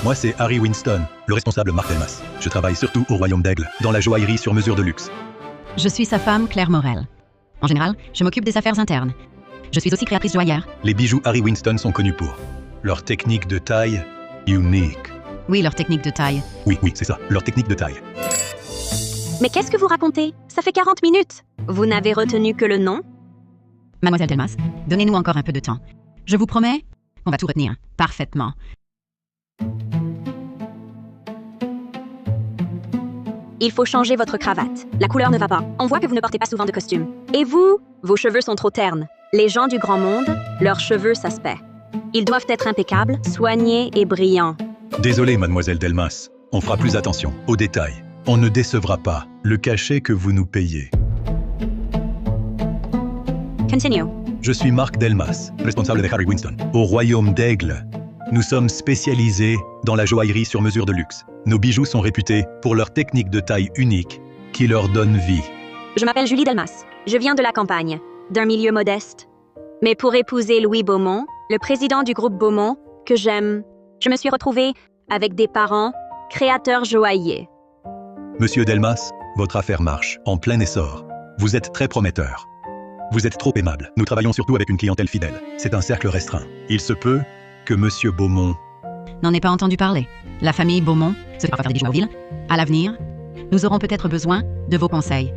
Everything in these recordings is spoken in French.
Moi, c'est Harry Winston, le responsable Marc Delmas. Je travaille surtout au Royaume d'Aigle, dans la joaillerie sur mesure de luxe. Je suis sa femme, Claire Morel. En général, je m'occupe des affaires internes. Je suis aussi créatrice joaillère. Les bijoux Harry Winston sont connus pour leur technique de taille unique. Oui, leur technique de taille. Oui, c'est ça, leur technique de taille. Mais qu'est-ce que vous racontez? Ça fait 40 minutes. Vous n'avez retenu que le nom? Mademoiselle Delmas, donnez-nous encore un peu de temps. Je vous promets, on va tout retenir. Parfaitement. Il faut changer votre cravate. La couleur ne va pas. On voit que vous ne portez pas souvent de costume. Et vous? Vos cheveux sont trop ternes. Les gens du grand monde, leurs cheveux s'aspect. Ils doivent être impeccables, soignés et brillants. Désolé, mademoiselle Delmas. On fera plus attention aux détails. On ne décevra pas le cachet que vous nous payez. Continue. Je suis Marc Delmas, responsable de Harry Winston. Au Royaume d'Aigle, nous sommes spécialisés dans la joaillerie sur mesure de luxe. Nos bijoux sont réputés pour leur technique de taille unique qui leur donne vie. Je m'appelle Julie Delmas. Je viens de la campagne, d'un milieu modeste. Mais pour épouser Louis Beaumont, le président du groupe Beaumont, que j'aime, je me suis retrouvée avec des parents créateurs joailliers. Monsieur Delmas, votre affaire marche en plein essor. Vous êtes très prometteur. Vous êtes trop aimable. Nous travaillons surtout avec une clientèle fidèle. C'est un cercle restreint. Il se peut que Monsieur Beaumont... N'en ai pas entendu parler. La famille Beaumont se fera faire des bijoux aux villes. À l'avenir, nous aurons peut-être besoin de vos conseils.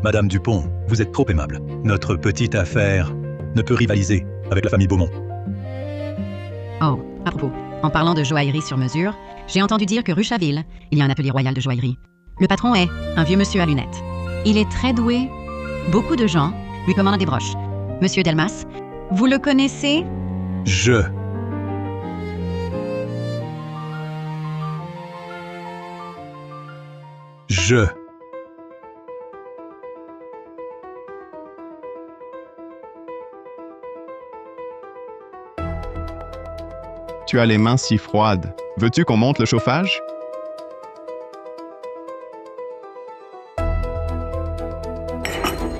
Madame Dupont, vous êtes trop aimable. Notre petite affaire ne peut rivaliser avec la famille Beaumont. Oh, à propos, en parlant de joaillerie sur mesure, j'ai entendu dire que rue Chaville, il y a un atelier royal de joaillerie. Le patron est un vieux monsieur à lunettes. Il est très doué. Beaucoup de gens lui commandent des broches. Monsieur Delmas, vous le connaissez? Je... Tu as les mains si froides. Veux-tu qu'on monte le chauffage?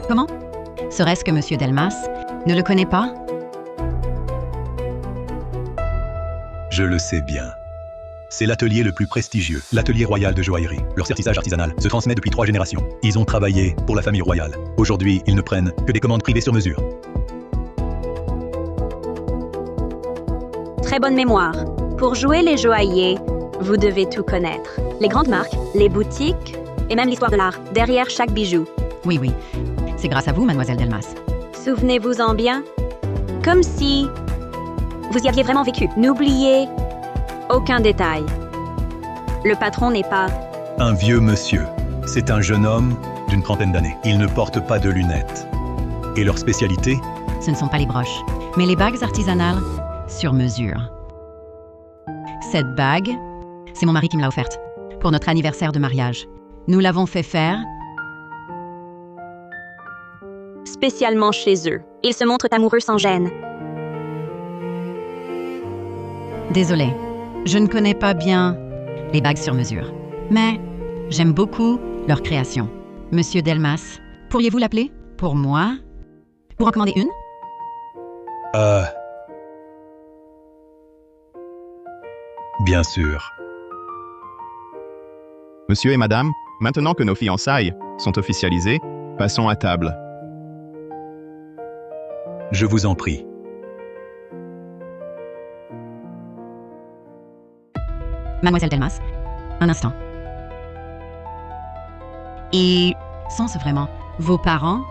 Comment? Serait-ce que Monsieur Delmas ne le connaît pas? Je le sais bien. C'est l'atelier le plus prestigieux, l'atelier royal de joaillerie. Leur certissage artisanal se transmet depuis 3 générations. Ils ont travaillé pour la famille royale. Aujourd'hui, ils ne prennent que des commandes privées sur mesure. Très bonne mémoire. Pour jouer les joailliers, vous devez tout connaître. Les grandes marques, les boutiques et même l'histoire de l'art derrière chaque bijou. Oui. C'est grâce à vous, Mademoiselle Delmas. Souvenez-vous-en bien. Comme si vous y aviez vraiment vécu. N'oubliez aucun détail. Le patron n'est pas... Un vieux monsieur. C'est un jeune homme d'une trentaine d'années. Il ne porte pas de lunettes. Et leur spécialité? Ce ne sont pas les broches, mais les bagues artisanales sur mesure. Cette bague, c'est mon mari qui me l'a offerte pour notre anniversaire de mariage. Nous l'avons fait faire spécialement chez eux. Ils se montrent amoureux sans gêne. Désolée, je ne connais pas bien les bagues sur mesure, mais j'aime beaucoup leur création. Monsieur Delmas, pourriez-vous l'appeler pour moi? Vous en commander une? Bien sûr. Monsieur et madame, maintenant que nos fiançailles sont officialisées, passons à table. Je vous en prie. Mademoiselle Delmas, un instant. Et sont-ce vraiment vos parents?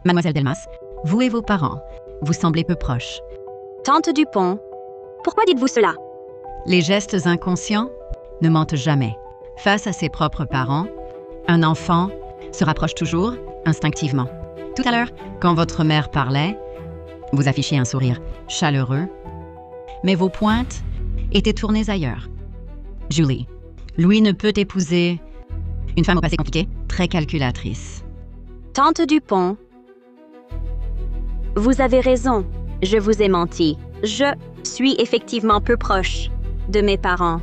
Mademoiselle Delmas, vous et vos parents, vous semblez peu proches. Tante Dupont, pourquoi dites-vous cela? Les gestes inconscients ne mentent jamais. Face à ses propres parents, un enfant se rapproche toujours instinctivement. Tout à l'heure, quand votre mère parlait, vous affichiez un sourire chaleureux, mais vos pointes étaient tournées ailleurs. Julie, Louis ne peut épouser une femme au passé compliqué, très calculatrice. Tante Dupont, vous avez raison, je vous ai menti. Je suis effectivement peu proche de mes parents.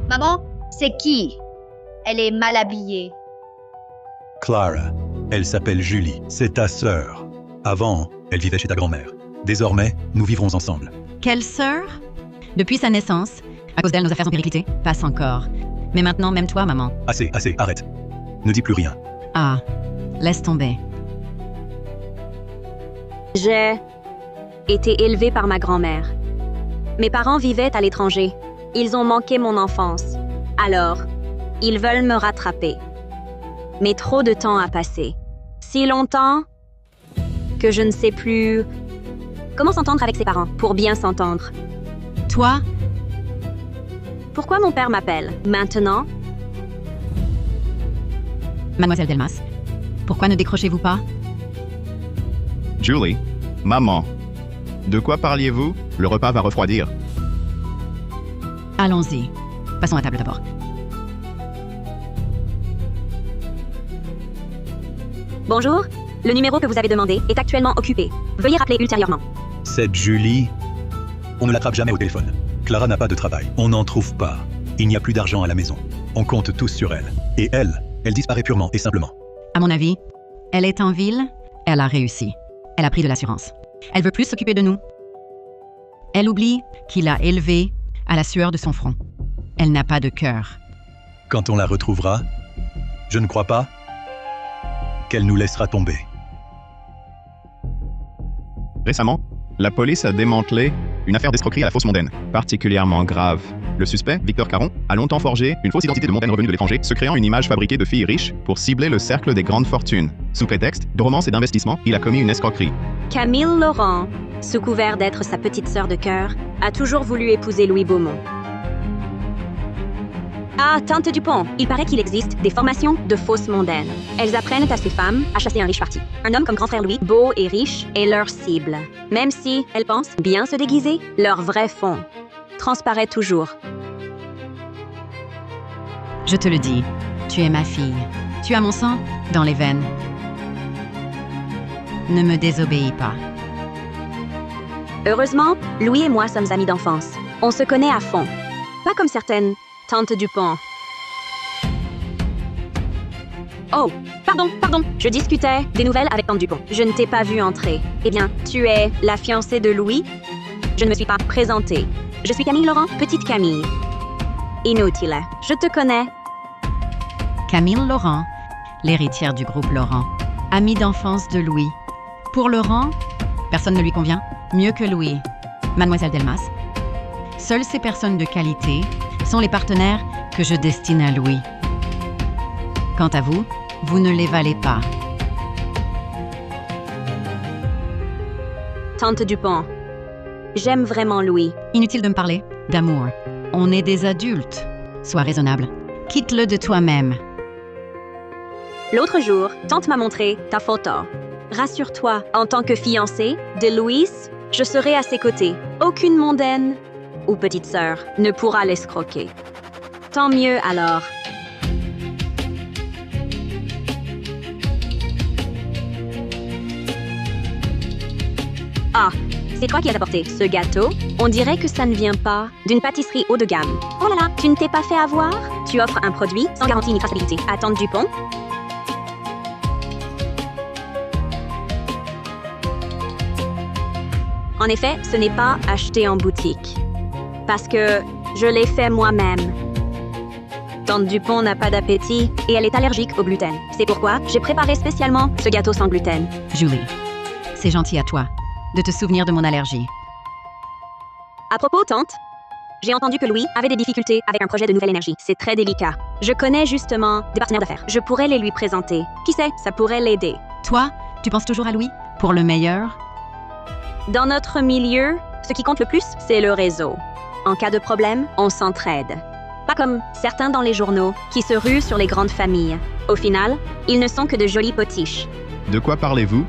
Maman, c'est qui? Elle est mal habillée. Clara, elle s'appelle Julie, c'est ta sœur. Avant, Elle vivait chez ta grand-mère. Désormais, nous vivrons ensemble. Quelle sœur? Depuis sa naissance, à cause d'elle, nos affaires ont périclité? Passe encore. Mais maintenant, même toi, maman. Assez, arrête. Ne dis plus rien. Ah, laisse tomber. J'ai été élevée par ma grand-mère. Mes parents vivaient à l'étranger. Ils ont manqué mon enfance. Alors, ils veulent me rattraper. Mais trop de temps a passé. Si longtemps que je ne sais plus comment s'entendre avec ses parents pour bien s'entendre. Toi, Pourquoi mon père m'appelle maintenant? mademoiselle Delmas, pourquoi ne décrochez-vous pas? Julie, maman. De quoi parliez-vous? Le repas va refroidir. Allons-y. Passons à table d'abord. Bonjour, le numéro que vous avez demandé est actuellement occupé. Veuillez rappeler ultérieurement. Cette Julie, on ne l'attrape jamais au téléphone. Clara n'a pas de travail. On n'en trouve pas. Il n'y a plus d'argent à la maison. On compte tous sur elle. Et elle disparaît purement et simplement. À mon avis, elle est en ville, elle a réussi. Elle a pris de l'assurance. Elle veut plus s'occuper de nous. Elle oublie qu'il a élevé à la sueur de son front. Elle n'a pas de cœur. Quand on la retrouvera, je ne crois pas qu'elle nous laissera tomber. Récemment, la police a démantelé une affaire d'escroquerie à la fausse mondaine, particulièrement grave. Le suspect, Victor Caron, a longtemps forgé une fausse identité de mondaine revenue de l'étranger, se créant une image fabriquée de filles riches pour cibler le cercle des grandes fortunes. Sous prétexte de romance et d'investissement, il a commis une escroquerie. Camille Laurent, sous couvert d'être sa petite sœur de cœur, a toujours voulu épouser Louis Beaumont. Ah, tante Dupont, il paraît qu'il existe des formations de fausses mondaines. Elles apprennent à ces femmes à chasser un riche parti. Un homme comme grand frère Louis, beau et riche, est leur cible. Même si elles pensent bien se déguiser, leur vrai fond transparaît toujours. Je te le dis, tu es ma fille. Tu as mon sang dans les veines. Ne me désobéis pas. Heureusement, Louis et moi sommes amis d'enfance. On se connaît à fond. Pas comme certaines tantes Dupont. Oh, pardon, je discutais des nouvelles avec tante Dupont. Je ne t'ai pas vu entrer. Eh bien, tu es la fiancée de Louis? Je ne me suis pas présentée. Je suis Camille Laurent, petite Camille. Inutile, je te connais. Camille Laurent, l'héritière du groupe Laurent, amie d'enfance de Louis. Pour Laurent, personne ne lui convient mieux que Louis. Mademoiselle Delmas, seules ces personnes de qualité sont les partenaires que je destine à Louis. Quant à vous, vous ne les valez pas. Tante Dupont, j'aime vraiment Louis. Inutile de me parler d'amour. On est des adultes. Sois raisonnable. Quitte-le de toi-même. L'autre jour, tante m'a montré ta photo. Rassure-toi, en tant que fiancée de Louis, je serai à ses côtés. Aucune mondaine ou petite sœur ne pourra l'escroquer. Tant mieux alors. Ah, c'est toi qui as apporté ce gâteau? On dirait que ça ne vient pas d'une pâtisserie haut de gamme. Oh là là, tu ne t'es pas fait avoir? Tu offres un produit sans garantie ni traçabilité à tante Dupont? En effet, ce n'est pas acheté en boutique. Parce que je l'ai fait moi-même. Tante Dupont n'a pas d'appétit et elle est allergique au gluten. C'est pourquoi j'ai préparé spécialement ce gâteau sans gluten. Julie, c'est gentil à toi de te souvenir de mon allergie. À propos, tante, j'ai entendu que Louis avait des difficultés avec un projet de nouvelle énergie. C'est très délicat. Je connais justement des partenaires d'affaires. Je pourrais les lui présenter. Qui sait, ça pourrait l'aider. Toi, tu penses toujours à Louis pour le meilleur? Dans notre milieu, ce qui compte le plus, c'est le réseau. En cas de problème, on s'entraide. Pas comme certains dans les journaux qui se ruent sur les grandes familles. Au final, ils ne sont que de jolis potiches. De quoi parlez-vous?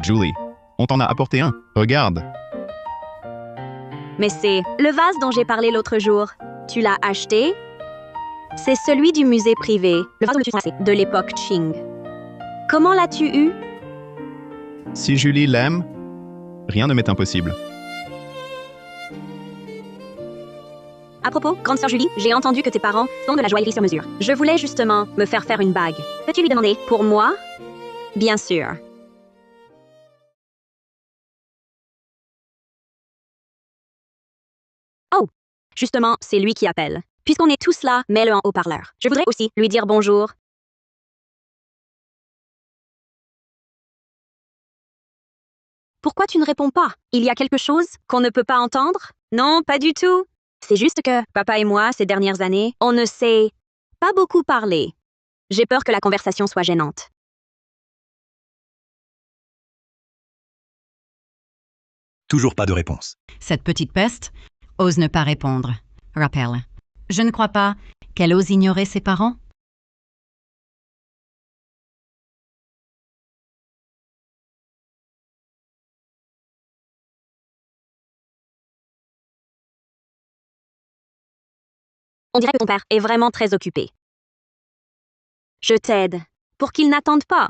Julie, on t'en a apporté un. Regarde. Mais c'est le vase dont j'ai parlé l'autre jour. Tu l'as acheté? C'est celui du musée privé, le vase de l'époque Qing. Comment l'as-tu eu? Si Julie l'aime, rien ne m'est impossible. À propos, grande sœur Julie, j'ai entendu que tes parents sont de la joaillerie sur mesure. Je voulais justement me faire une bague. Peux-tu lui demander pour moi? Bien sûr. Justement, c'est lui qui appelle. Puisqu'on est tous là, mets-le en haut-parleur. Je voudrais aussi lui dire bonjour. Pourquoi tu ne réponds pas? Il y a quelque chose qu'on ne peut pas entendre? Non, pas du tout. C'est juste que papa et moi, ces dernières années, on ne sait pas beaucoup parler. J'ai peur que la conversation soit gênante. Toujours pas de réponse. Cette petite peste ose ne pas répondre. Rappel. Je ne crois pas qu'elle ose ignorer ses parents. On dirait que ton père est vraiment très occupé. Je t'aide pour qu'il n'attende pas.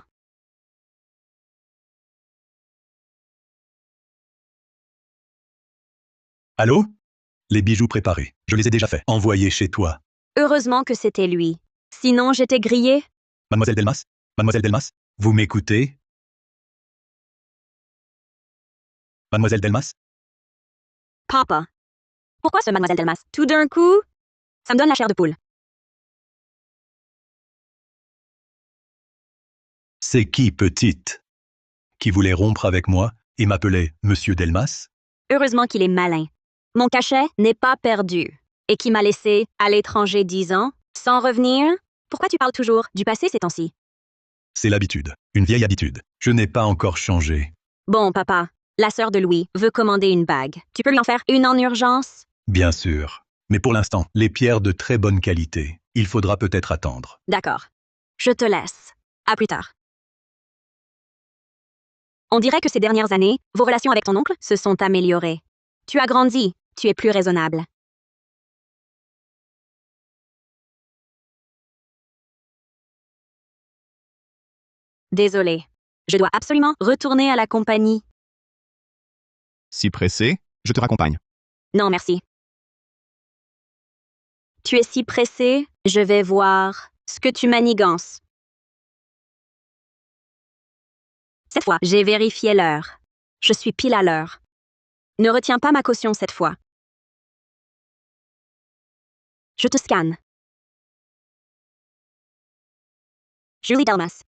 Allô? Les bijoux préparés. Je les ai déjà faits. Envoyés chez toi. Heureusement que c'était lui. Sinon, j'étais grillée. Mademoiselle Delmas? Mademoiselle Delmas? Vous m'écoutez? Mademoiselle Delmas? Papa. Pourquoi ce mademoiselle Delmas? Tout d'un coup, ça me donne la chair de poule. C'est qui, petite? Qui voulait rompre avec moi et m'appelait Monsieur Delmas? Heureusement qu'il est malin. Mon cachet n'est pas perdu. Et qui m'a laissé à l'étranger 10 ans, sans revenir? Pourquoi tu parles toujours du passé ces temps-ci? C'est l'habitude. Une vieille habitude. Je n'ai pas encore changé. Bon, papa, la sœur de Louis veut commander une bague. Tu peux lui en faire une en urgence? Bien sûr. Mais pour l'instant, les pierres de très bonne qualité. Il faudra peut-être attendre. D'accord. Je te laisse. À plus tard. On dirait que ces dernières années, vos relations avec ton oncle se sont améliorées. Tu as grandi, tu es plus raisonnable. Désolée. Je dois absolument retourner à la compagnie. Si pressé, je te raccompagne. Non, merci. Tu es si pressé, je vais voir ce que tu manigances. Cette fois, j'ai vérifié l'heure. Je suis pile à l'heure. Ne retiens pas ma caution cette fois. Je te scanne. Julie Delmas.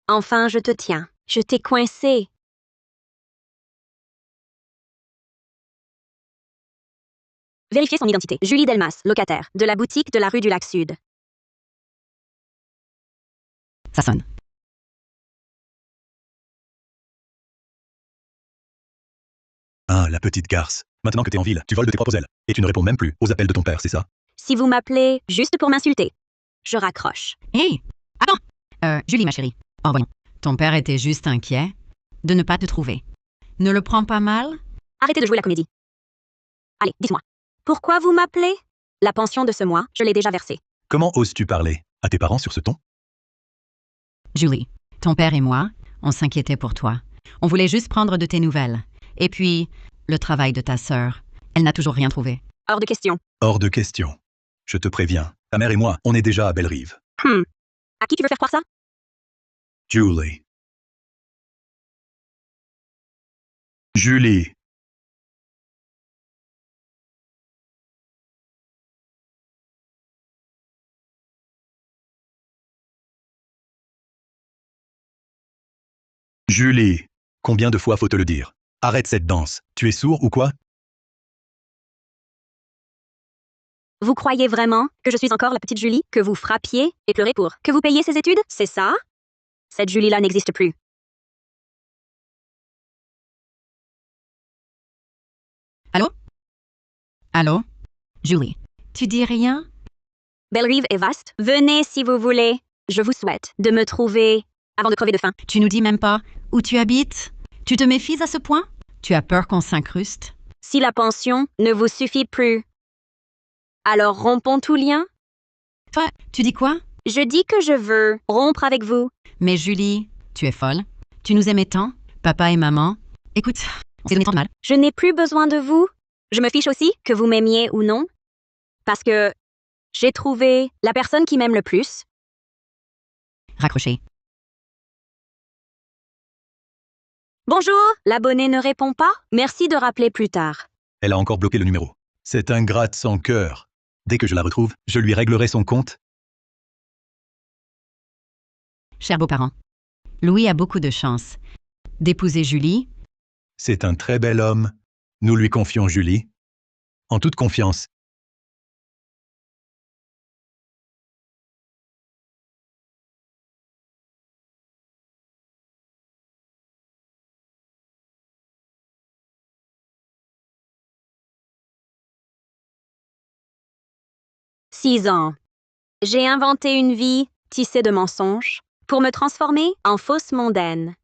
Enfin, je te tiens. Je t'ai coincé. Vérifiez son identité. Julie Delmas, locataire, de la boutique de la rue du Lac Sud. Ça sonne. Ah, la petite garce. Maintenant que t'es en ville, tu voles de tes propres ailes. Et tu ne réponds même plus aux appels de ton père, c'est ça? Si vous m'appelez juste pour m'insulter, je raccroche. Hé! Attends! Julie, ma chérie. Oh, voyons. Ton père était juste inquiet de ne pas te trouver. Ne le prends pas mal? Arrêtez de jouer la comédie. Allez, dites-moi. Pourquoi vous m'appelez? La pension de ce mois, je l'ai déjà versée. Comment oses-tu parler à tes parents sur ce ton? Julie, ton père et moi, on s'inquiétait pour toi. On voulait juste prendre de tes nouvelles. Et puis, le travail de ta sœur, elle n'a toujours rien trouvé. Hors de question. Hors de question. Je te préviens, ta mère et moi, on est déjà à Belle-Rive. À qui tu veux faire croire ça? Julie. Julie. Julie. Combien de fois faut te le dire? Arrête cette danse. Tu es sourd ou quoi? Vous croyez vraiment que je suis encore la petite Julie que vous frappiez et pleurez pour que vous payiez ses études? C'est ça? Cette Julie-là n'existe plus. Allô? Allô? Julie, tu dis rien? Belle-Rive est vaste. Venez si vous voulez. Je vous souhaite de me trouver avant de crever de faim. Tu nous dis même pas où tu habites? Tu te méfies à ce point? Tu as peur qu'on s'incruste? Si la pension ne vous suffit plus, alors rompons tout lien. Toi, tu dis quoi? Je dis que je veux rompre avec vous. Mais Julie, tu es folle. Tu nous aimais tant, papa et maman. Écoute, on s'est donné tant de mal. Je n'ai plus besoin de vous. Je me fiche aussi que vous m'aimiez ou non. Parce que j'ai trouvé la personne qui m'aime le plus. Raccroché. Bonjour, l'abonné ne répond pas. Merci de rappeler plus tard. Elle a encore bloqué le numéro. C'est ingrate sans cœur. Dès que je la retrouve, je lui réglerai son compte. Chers beaux-parents, Louis a beaucoup de chance d'épouser Julie. C'est un très bel homme. Nous lui confions Julie. En toute confiance. « 6 ans. J'ai inventé une vie tissée de mensonges pour me transformer en fausse mondaine.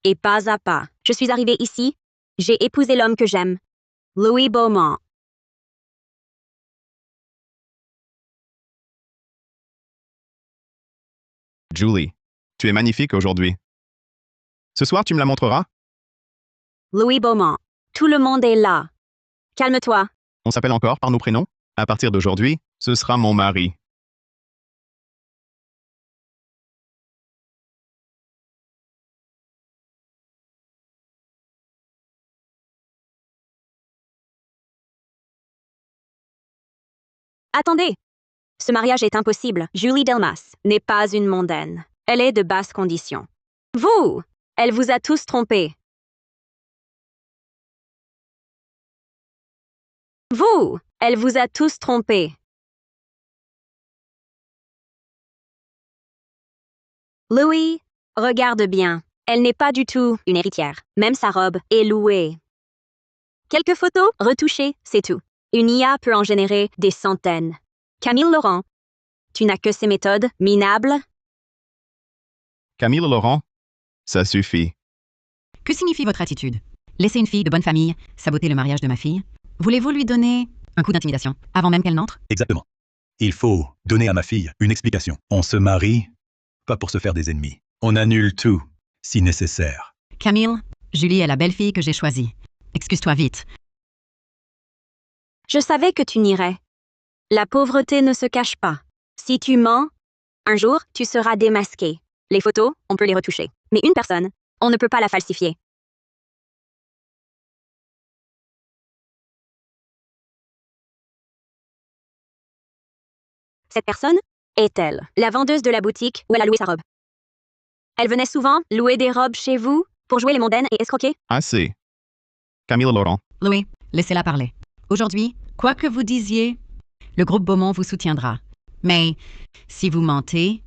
Et pas à pas, je suis arrivée ici. J'ai épousé l'homme que j'aime, Louis Beaumont. Julie, tu es magnifique aujourd'hui. Ce soir, tu me la montreras? Louis Beaumont. Tout le monde est là. Calme-toi. On s'appelle encore par nos prénoms? À partir d'aujourd'hui, ce sera mon mari. Attendez. Ce mariage est impossible. Julie Delmas n'est pas une mondaine. Elle est de basse condition. Vous, elle vous a tous trompés. Vous, elle vous a tous trompés. Louis, regarde bien. Elle n'est pas du tout une héritière. Même sa robe est louée. Quelques photos retouchées, c'est tout. Une IA peut en générer des centaines. Camille Laurent, tu n'as que ces méthodes minables? Camille Laurent, ça suffit. Que signifie votre attitude? Laisser une fille de bonne famille saboter le mariage de ma fille? Voulez-vous lui donner un coup d'intimidation avant même qu'elle n'entre? Exactement. Il faut donner à ma fille une explication. On se marie, pas pour se faire des ennemis. On annule tout, si nécessaire. Camille, Julie est la belle fille que j'ai choisie. Excuse-toi vite. Je savais que tu n'irais. La pauvreté ne se cache pas. Si tu mens, un jour, tu seras démasqué. Les photos, on peut les retoucher. Mais une personne, on ne peut pas la falsifier. Cette personne est-elle la vendeuse de la boutique où elle a loué sa robe? Elle venait souvent louer des robes chez vous pour jouer les mondaines et escroquer? Assez. Camille Laurent, Louis, laissez-la parler. Aujourd'hui, quoi que vous disiez, le groupe Beaumont vous soutiendra. Mais si vous mentez,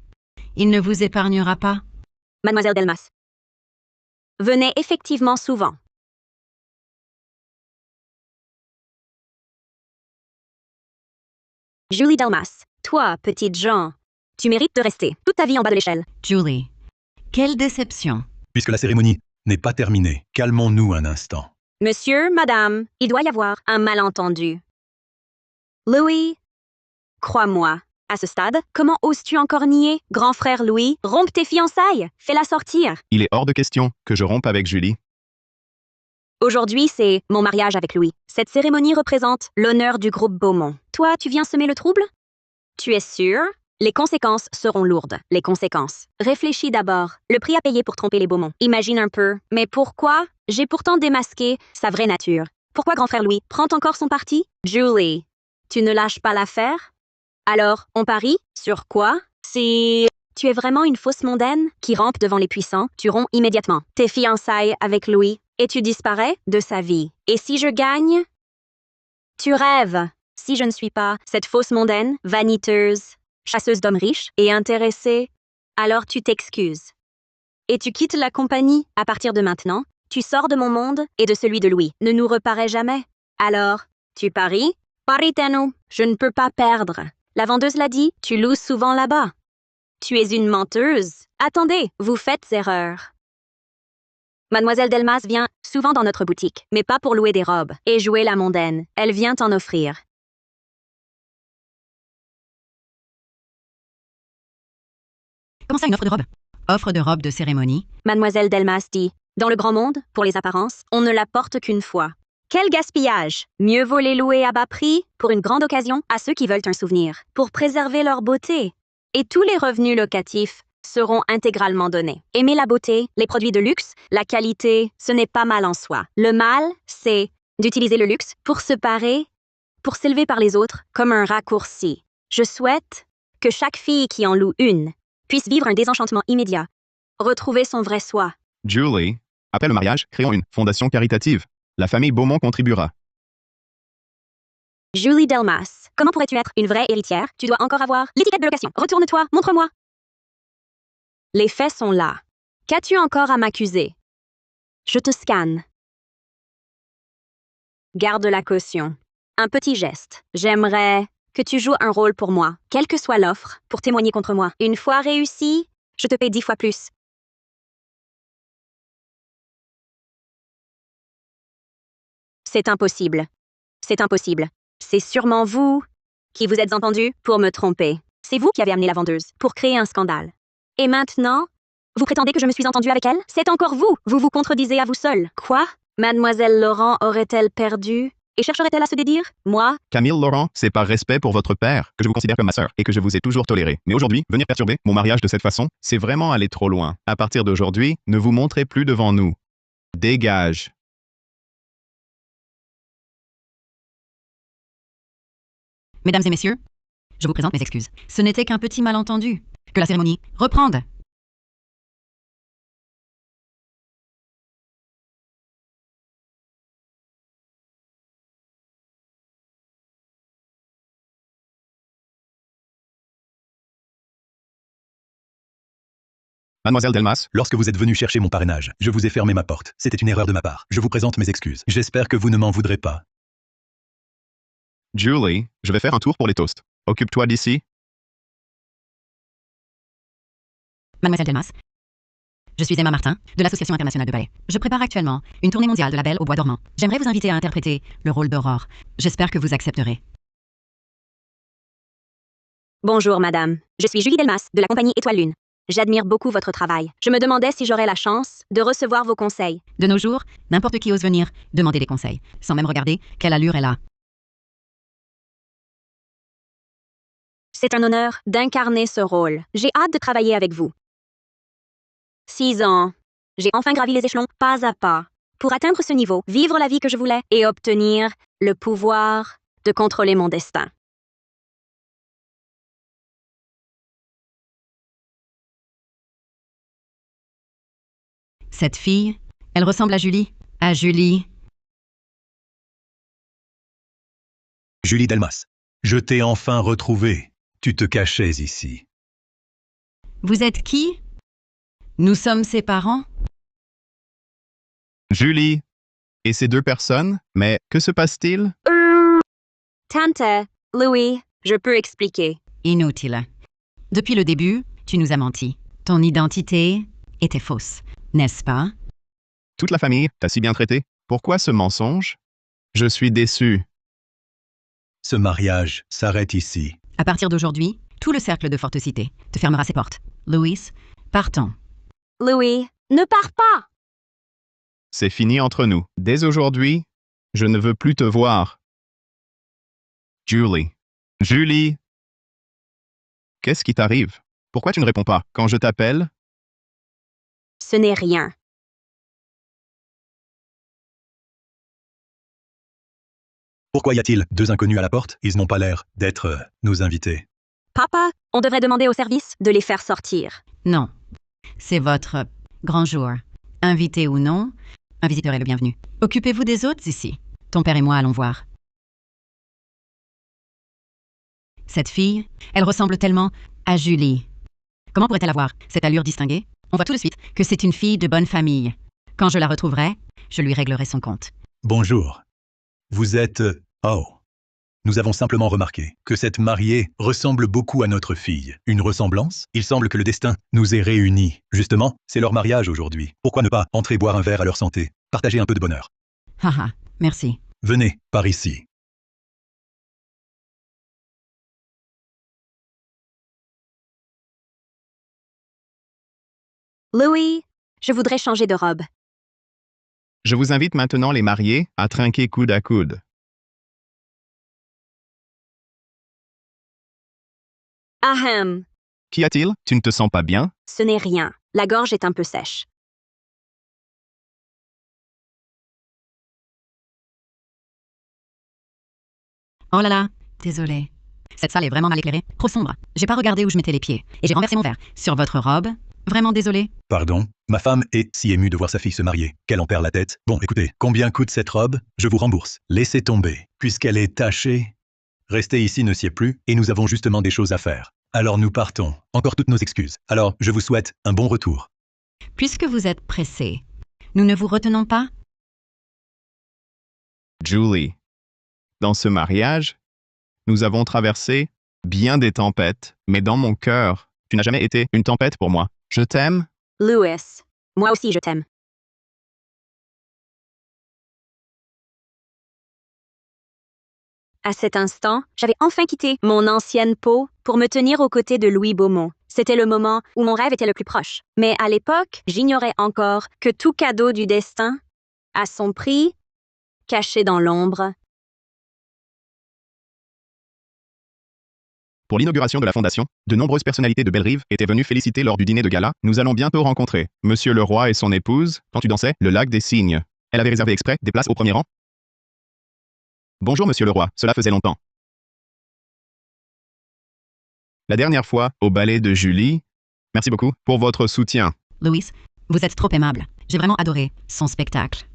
il ne vous épargnera pas. Mademoiselle Delmas venait effectivement souvent. Julie Delmas, toi, petite Jean, tu mérites de rester toute ta vie en bas de l'échelle. Julie, quelle déception. Puisque la cérémonie n'est pas terminée, calmons-nous un instant. Monsieur, madame, il doit y avoir un malentendu. Louis, crois-moi, à ce stade, comment oses-tu encore nier? Grand frère Louis, rompe tes fiançailles, fais-la sortir. il est hors de question que je rompe avec Julie. Aujourd'hui, c'est mon mariage avec Louis. Cette cérémonie représente l'honneur du groupe Beaumont. Toi, tu viens semer le trouble? Tu es sûr? Les conséquences seront lourdes. Les conséquences. Réfléchis d'abord. Le prix à payer pour tromper les Beaumont. Imagine un peu. Mais pourquoi? J'ai pourtant démasqué sa vraie nature. Pourquoi grand frère Louis prend encore son parti? Julie, tu ne lâches pas l'affaire? Alors, on parie? Sur quoi? Si tu es vraiment une fausse mondaine qui rampe devant les puissants, tu romps immédiatement tes fiançailles avec Louis et tu disparais de sa vie. Et si je gagne? Tu rêves. Si je ne suis pas cette fausse mondaine, vaniteuse, chasseuse d'hommes riches et intéressée, alors tu t'excuses. Et tu quittes la compagnie. À partir de maintenant, tu sors de mon monde et de celui de Louis. Ne nous reparais jamais. Alors, tu paries? Paritano, je ne peux pas perdre. La vendeuse l'a dit, tu loues souvent là-bas. Tu es une menteuse. Attendez, vous faites erreur. Mademoiselle Delmas vient souvent dans notre boutique, mais pas pour louer des robes et jouer la mondaine. Elle vient en offrir. Comment ça, une offre de robe? Offre de robe de cérémonie? Mademoiselle Delmas dit, dans le grand monde, pour les apparences, on ne la porte qu'une fois. Quel gaspillage! Mieux vaut les louer à bas prix pour une grande occasion à ceux qui veulent un souvenir, pour préserver leur beauté. Et tous les revenus locatifs seront intégralement donnés. Aimer la beauté, les produits de luxe, la qualité, ce n'est pas mal en soi. Le mal, c'est d'utiliser le luxe pour se parer pour s'élever par les autres comme un raccourci. Je souhaite que chaque fille qui en loue une puisse vivre un désenchantement immédiat, retrouver son vrai soi. Julie, après le mariage, créons une fondation caritative. La famille Beaumont contribuera. Julie Delmas, comment pourrais-tu être une vraie héritière? Tu dois encore avoir l'étiquette de location. Retourne-toi, montre-moi. Les faits sont là. Qu'as-tu encore à m'accuser? Je te scanne. Garde la caution. Un petit geste. J'aimerais que tu joues un rôle pour moi, quelle que soit l'offre, pour témoigner contre moi. Une fois réussi, je te paie 10 fois plus. C'est impossible. C'est impossible. C'est sûrement vous qui vous êtes entendu pour me tromper. C'est vous qui avez amené la vendeuse pour créer un scandale. Et maintenant, vous prétendez que je me suis entendu avec elle? C'est encore vous. Vous vous contredisez à vous seul. Quoi? Mademoiselle Laurent aurait-elle perdu et chercherait-elle à se dédire? Moi? Camille Laurent, c'est par respect pour votre père que je vous considère comme ma sœur et que je vous ai toujours toléré. Mais aujourd'hui, venir perturber mon mariage de cette façon, c'est vraiment aller trop loin. À partir d'aujourd'hui, ne vous montrez plus devant nous. Dégage. Mesdames et messieurs, je vous présente mes excuses. Ce n'était qu'un petit malentendu. Que la cérémonie reprenne. Mademoiselle Delmas, Lorsque vous êtes venu chercher mon parrainage, je vous ai fermé ma porte. C'était une erreur de ma part. Je vous présente mes excuses. J'espère que vous ne m'en voudrez pas. Julie, je vais faire un tour pour les toasts. Occupe-toi d'ici. Mademoiselle Delmas, je suis Emma Martin, de l'Association internationale de ballet. Je prépare actuellement une tournée mondiale de la Belle au bois dormant. J'aimerais vous inviter à interpréter le rôle d'Aurore. J'espère que vous accepterez. Bonjour, madame. Je suis Julie Delmas, de la compagnie Étoile Lune. J'admire beaucoup votre travail. Je me demandais si j'aurais la chance de recevoir vos conseils. De nos jours, n'importe qui ose venir demander des conseils, sans même regarder quelle allure elle a. C'est un honneur d'incarner ce rôle. J'ai hâte de travailler avec vous. 6 ans. J'ai enfin gravi les échelons pas à pas pour atteindre ce niveau, vivre la vie que je voulais et obtenir le pouvoir de contrôler mon destin. Cette fille, elle ressemble à Julie. À Julie. Julie Delmas, je t'ai enfin retrouvé. Tu te cachais ici. Vous êtes qui? Nous sommes ses parents? Julie. Et ces deux personnes? Mais que se passe-t-il? Tante, Louis, je peux expliquer. Inutile. Depuis le début, tu nous as menti. Ton identité était fausse, n'est-ce pas? Toute la famille t'a si bien traité. Pourquoi ce mensonge? Je suis déçu. Ce mariage s'arrête ici. À partir d'aujourd'hui, tout le cercle de Forte Cité te fermera ses portes. Louis, partons. Louis, ne pars pas! C'est fini entre nous. Dès aujourd'hui, je ne veux plus te voir. Julie. Julie. Qu'est-ce qui t'arrive? Pourquoi tu ne réponds pas quand je t'appelle? Ce n'est rien. Pourquoi y a-t-il deux inconnus à la porte? Ils n'ont pas l'air d'être nos invités. Papa, on devrait demander au service de les faire sortir. Non, c'est votre grand jour. Invité ou non, un visiteur est le bienvenu. Occupez-vous des autres ici. Ton père et moi allons voir. Cette fille, elle ressemble tellement à Julie. Comment pourrait-elle avoir cette allure distinguée? On voit tout de suite que c'est une fille de bonne famille. Quand je la retrouverai, je lui réglerai son compte. Bonjour. Vous êtes... Oh. Nous avons simplement remarqué que cette mariée ressemble beaucoup à notre fille. Une ressemblance? Il semble que le destin nous ait réunis. Justement, c'est leur mariage aujourd'hui. Pourquoi ne pas entrer boire un verre à leur santé? Partager un peu de bonheur. Haha, merci. Venez, par ici. Louis, je voudrais changer de robe. Je vous invite maintenant les mariés à trinquer coude à coude. Ahem, Qu'y a-t-il? Tu ne te sens pas bien? ce n'est rien. La gorge est un peu sèche. Oh là là, désolé. Cette salle est vraiment mal éclairée, trop sombre. J'ai pas regardé où je mettais les pieds, et j'ai renversé mon verre sur votre robe. Vraiment désolé. Pardon, ma femme est si émue de voir sa fille se marier qu'elle en perd la tête. Bon, écoutez, combien coûte cette robe? Je vous rembourse. Laissez tomber. Puisqu'elle est tachée, rester ici ne sied plus, et nous avons justement des choses à faire. Alors nous partons. Encore toutes nos excuses. Alors, je vous souhaite un bon retour. Puisque vous êtes pressé, nous ne vous retenons pas? Julie, dans ce mariage, nous avons traversé bien des tempêtes, mais dans mon cœur, tu n'as jamais été une tempête pour moi. Je t'aime. Louis, moi aussi je t'aime. À cet instant, j'avais enfin quitté mon ancienne peau pour me tenir aux côtés de Louis Beaumont. C'était le moment où mon rêve était le plus proche. Mais à l'époque, j'ignorais encore que tout cadeau du destin a son prix, caché dans l'ombre. Pour l'inauguration de la fondation, de nombreuses personnalités de Belle-Rive étaient venues féliciter lors du dîner de gala. Nous allons bientôt rencontrer Monsieur le Roi et son épouse quand tu dansais le lac des Cygnes. Elle avait réservé exprès des places au premier rang. Bonjour Monsieur le Roi, cela faisait longtemps. La dernière fois, au ballet de Julie, merci beaucoup pour votre soutien. Louis, vous êtes trop aimable. J'ai vraiment adoré son spectacle.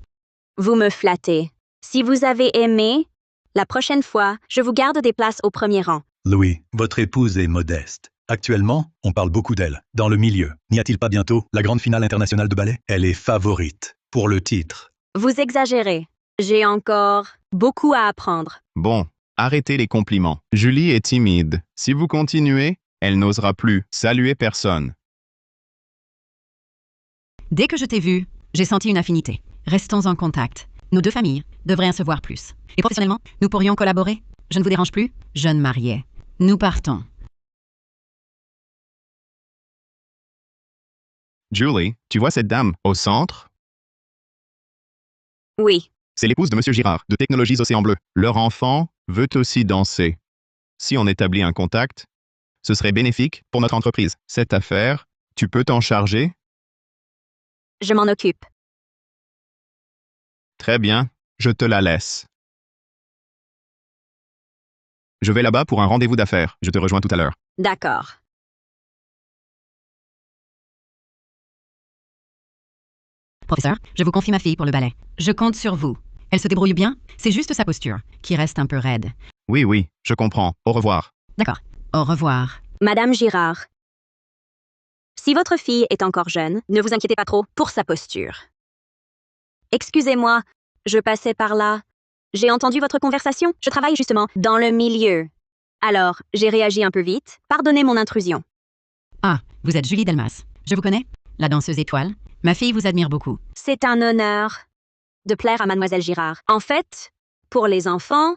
Vous me flattez. Si vous avez aimé, la prochaine fois, je vous garde des places au premier rang. Louis, votre épouse est modeste. Actuellement, on parle beaucoup d'elle. Dans le milieu, n'y a-t-il pas bientôt la grande finale internationale de ballet? Elle est favorite pour le titre. Vous exagérez. J'ai encore beaucoup à apprendre. Bon, arrêtez les compliments. Julie est timide. Si vous continuez, elle n'osera plus saluer personne. Dès que je t'ai vu, j'ai senti une affinité. Restons en contact. Nos deux familles devraient se voir plus. Et professionnellement, nous pourrions collaborer. Je ne vous dérange plus? Jeune mariée. Nous partons. Julie, tu vois cette dame au centre? Oui. C'est l'épouse de Monsieur Girard, de Technologies Océan Bleu. Leur enfant veut aussi danser. Si on établit un contact, ce serait bénéfique pour notre entreprise. Cette affaire, tu peux t'en charger? Je m'en occupe. Très bien, je te la laisse. Je vais là-bas pour un rendez-vous d'affaires. Je te rejoins tout à l'heure. D'accord. Professeur, je vous confie ma fille pour le ballet. Je compte sur vous. Elle se débrouille bien, c'est juste sa posture qui reste un peu raide. Oui, oui, je comprends. Au revoir. D'accord. Au revoir. Madame Girard. Si votre fille est encore jeune, ne vous inquiétez pas trop pour sa posture. Excusez-moi, je passais par là. J'ai entendu votre conversation. Je travaille justement dans le milieu. Alors, j'ai réagi un peu vite. Pardonnez mon intrusion. Ah, vous êtes Julie Delmas. Je vous connais? La danseuse étoile. Ma fille vous admire beaucoup. C'est un honneur de plaire à Mademoiselle Girard. En fait, pour les enfants,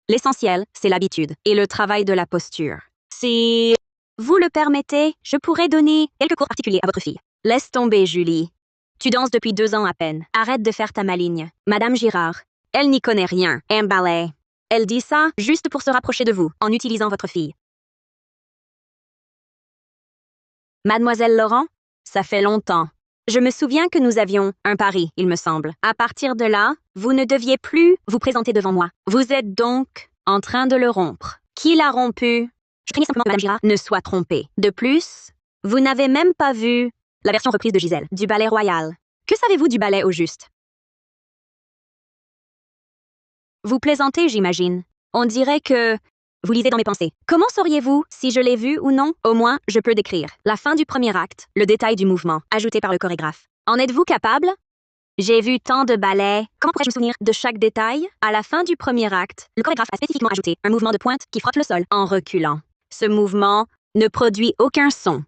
l'essentiel, c'est l'habitude et le travail de la posture. Si vous le permettez, je pourrais donner quelques cours particuliers à votre fille. Laisse tomber, Julie. Tu danses depuis 2 ans à peine. Arrête de faire ta maligne. Madame Girard, elle n'y connaît rien. Un ballet. Elle dit ça juste pour se rapprocher de vous, en utilisant votre fille. Mademoiselle Laurent, ça fait longtemps. Je me souviens que nous avions un pari, il me semble. À partir de là, vous ne deviez plus vous présenter devant moi. Vous êtes donc en train de le rompre. Qui l'a rompu? Je craignais simplement que Madame Girard ne soit trompée. De plus, vous n'avez même pas vu la version reprise de Gisèle, du ballet royal. Que savez-vous du ballet au juste? Vous plaisantez, j'imagine. On dirait que vous lisez dans mes pensées. Comment sauriez-vous si je l'ai vu ou non? Au moins, je peux décrire la fin du premier acte, le détail du mouvement, ajouté par le chorégraphe. En êtes-vous capable? J'ai vu tant de ballets. Comment pourrais-je me souvenir de chaque détail? À la fin du premier acte, le chorégraphe a spécifiquement ajouté un mouvement de pointe qui frotte le sol en reculant. Ce mouvement ne produit aucun son.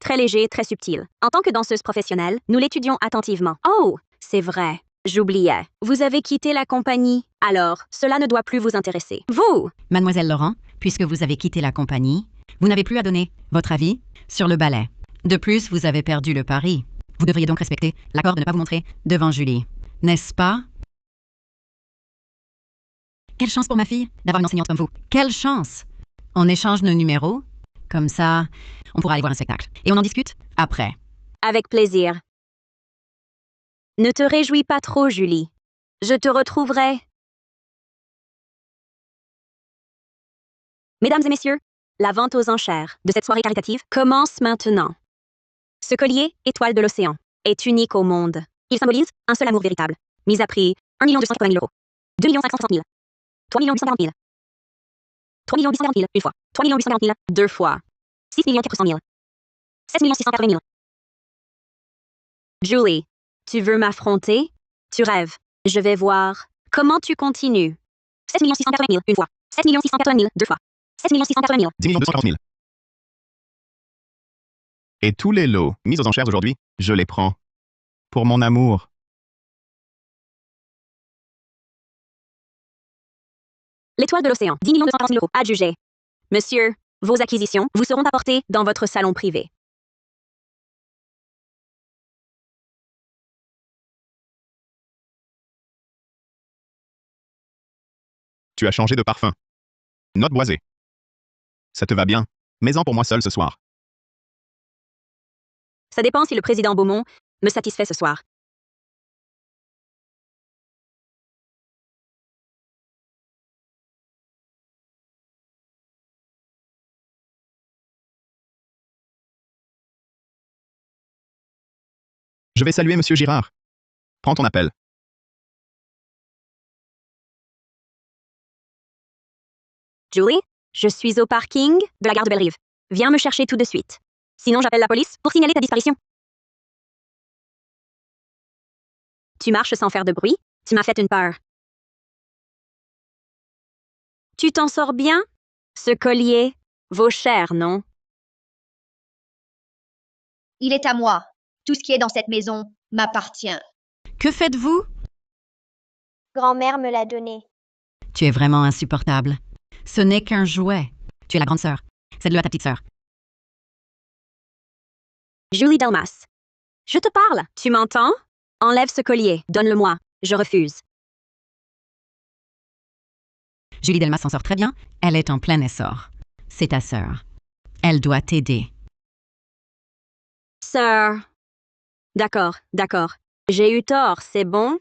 Très léger, très subtil. En tant que danseuse professionnelle, nous l'étudions attentivement. Oh, c'est vrai. J'oubliais. Vous avez quitté la compagnie. Alors, cela ne doit plus vous intéresser. Vous! Mademoiselle Laurent, puisque vous avez quitté la compagnie, vous n'avez plus à donner votre avis sur le ballet. De plus, vous avez perdu le pari. Vous devriez donc respecter l'accord de ne pas vous montrer devant Julie. N'est-ce pas? Quelle chance pour ma fille d'avoir une enseignante comme vous. Quelle chance! On échange nos numéros. Comme ça, on pourra aller voir un spectacle. Et on en discute après. Avec plaisir. Ne te réjouis pas trop, Julie. Je te retrouverai Mesdames et messieurs, la vente aux enchères de cette soirée caritative commence maintenant. Ce collier, étoile de l'océan, est unique au monde. Il symbolise un seul amour véritable. Mise à prix 1 280 000 euros. 2 560 000. 3 840 000. 3 840 000 une fois. 3 840 000 deux fois. 6 400 000. 16 680 000. Julie, tu veux m'affronter? Tu rêves. Je vais voir. Comment tu continues? 16 680 000 une fois. 16 680 000 deux fois. 16 680 000. 10 240 000. Et tous les lots mis aux enchères aujourd'hui, je les prends. Pour mon amour. L'étoile de l'océan, 10 240 000 euros. Adjugé. Monsieur, vos acquisitions vous seront apportées dans votre salon privé. Tu as changé de parfum. Note boisée. Ça te va bien. Mets-en pour moi seul ce soir. Ça dépend si le président Beaumont me satisfait ce soir. Je vais saluer Monsieur Girard. Prends ton appel. Julie, je suis au parking de la gare de Bellerive. Viens me chercher tout de suite. Sinon, j'appelle la police pour signaler ta disparition. Tu marches sans faire de bruit. Tu m'as fait une peur. Tu t'en sors bien? Ce collier vaut cher, non? Il est à moi. Tout ce qui est dans cette maison m'appartient. Que faites-vous? Grand-mère me l'a donné. Tu es vraiment insupportable. Ce n'est qu'un jouet. Tu es la grande sœur. Cède-le à ta petite sœur. Julie Delmas. Je te parle. Tu m'entends? Enlève ce collier. Donne-le-moi. Je refuse. Julie Delmas s'en sort très bien. Elle est en plein essor. C'est ta sœur. Elle doit t'aider. Sœur. D'accord, d'accord. J'ai eu tort, c'est bon?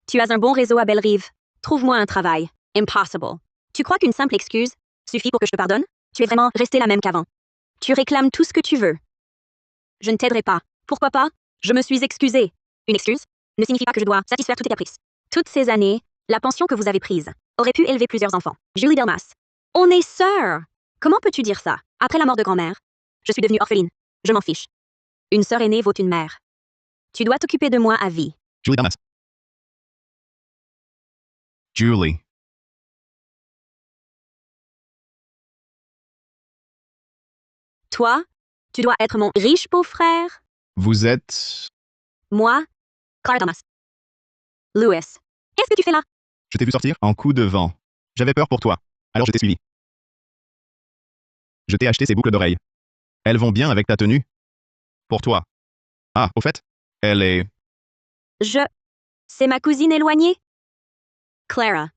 Tu as un bon réseau à Bellerive. Trouve-moi un travail. Impossible. Tu crois qu'une simple excuse suffit pour que je te pardonne? Tu es vraiment restée la même qu'avant. Tu réclames tout ce que tu veux. Je ne t'aiderai pas. Pourquoi pas? Je me suis excusée. Une excuse ne signifie pas que je dois satisfaire tous tes caprices. Toutes ces années, la pension que vous avez prise aurait pu élever plusieurs enfants. Julie Delmas. On est sœurs! Comment peux-tu dire ça? Après la mort de grand-mère, je suis devenue orpheline. Je m'en fiche. Une sœur aînée vaut une mère. Tu dois t'occuper de moi à vie. Julie Damas. Julie. Toi, tu dois être mon riche beau-frère. Vous êtes... Moi, Clara Damas. Louis. Qu'est-ce que tu fais là? Je t'ai vu sortir en coup de vent. J'avais peur pour toi. Alors je t'ai suivi. Je t'ai acheté ces boucles d'oreilles. Elles vont bien avec ta tenue. Pour toi. Ah, au fait, elle est... C'est ma cousine éloignée? Clara.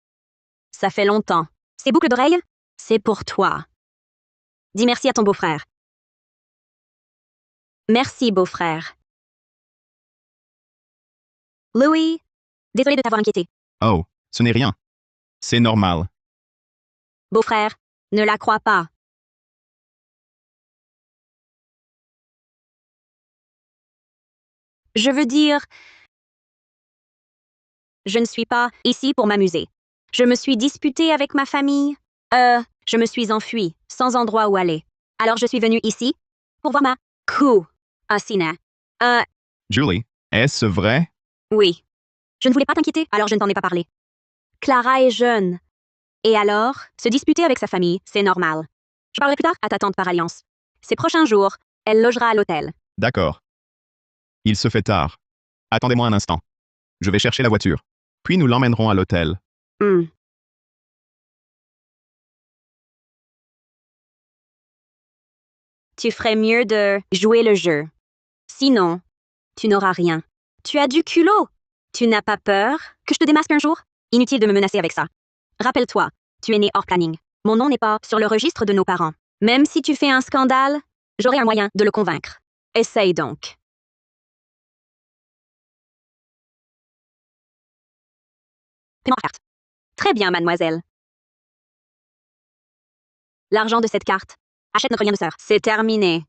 Ça fait longtemps. Ces boucles d'oreilles, c'est pour toi. Dis merci à ton beau-frère. Merci, beau-frère. Louis, désolé de t'avoir inquiété. Oh, ce n'est rien. C'est normal. Beau-frère, ne la crois pas. Je veux dire, je ne suis pas ici pour m'amuser. Je me suis disputée avec ma famille. Je me suis enfuie, sans endroit où aller. Alors je suis venue ici pour voir ma cousine. Julie, est-ce vrai? Oui. Je ne voulais pas t'inquiéter, alors je ne t'en ai pas parlé. Clara est jeune. Et alors, se disputer avec sa famille, c'est normal. Je parlerai plus tard à ta tante par alliance. Ces prochains jours, elle logera à l'hôtel. D'accord. Il se fait tard. Attendez-moi un instant. Je vais chercher la voiture. Puis nous l'emmènerons à l'hôtel. Tu ferais mieux de jouer le jeu. Sinon, tu n'auras rien. Tu as du culot. Tu n'as pas peur que je te démasque un jour? Inutile de me menacer avec ça. Rappelle-toi, tu es né hors planning. Mon nom n'est pas sur le registre de nos parents. Même si tu fais un scandale, j'aurai un moyen de le convaincre. Essaye donc. Paiement à carte. Très bien, mademoiselle. L'argent de cette carte. Achète notre lien de sœur. C'est terminé.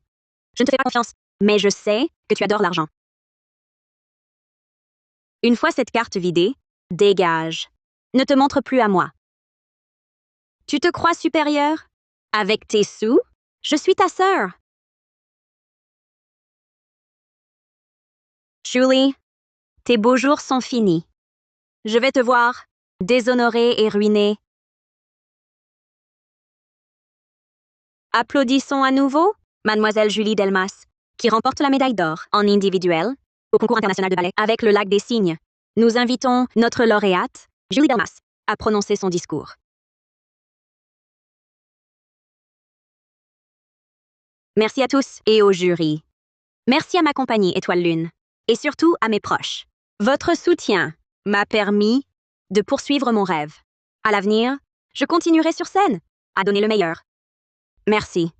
Je ne te fais pas confiance, mais je sais que tu adores l'argent. Une fois cette carte vidée, dégage. Ne te montre plus à moi. Tu te crois supérieur? Avec tes sous? Je suis ta sœur. Julie, tes beaux jours sont finis. Je vais te voir, déshonorée et ruinée. Applaudissons à nouveau Mademoiselle Julie Delmas, qui remporte la médaille d'or en individuel au concours international de ballet avec le Lac des Cygnes. Nous invitons notre lauréate, Julie Delmas, à prononcer son discours. Merci à tous et au jury. Merci à ma compagnie Étoile Lune et surtout à mes proches. Votre soutien m'a permis de poursuivre mon rêve. À l'avenir, je continuerai sur scène à donner le meilleur. Merci.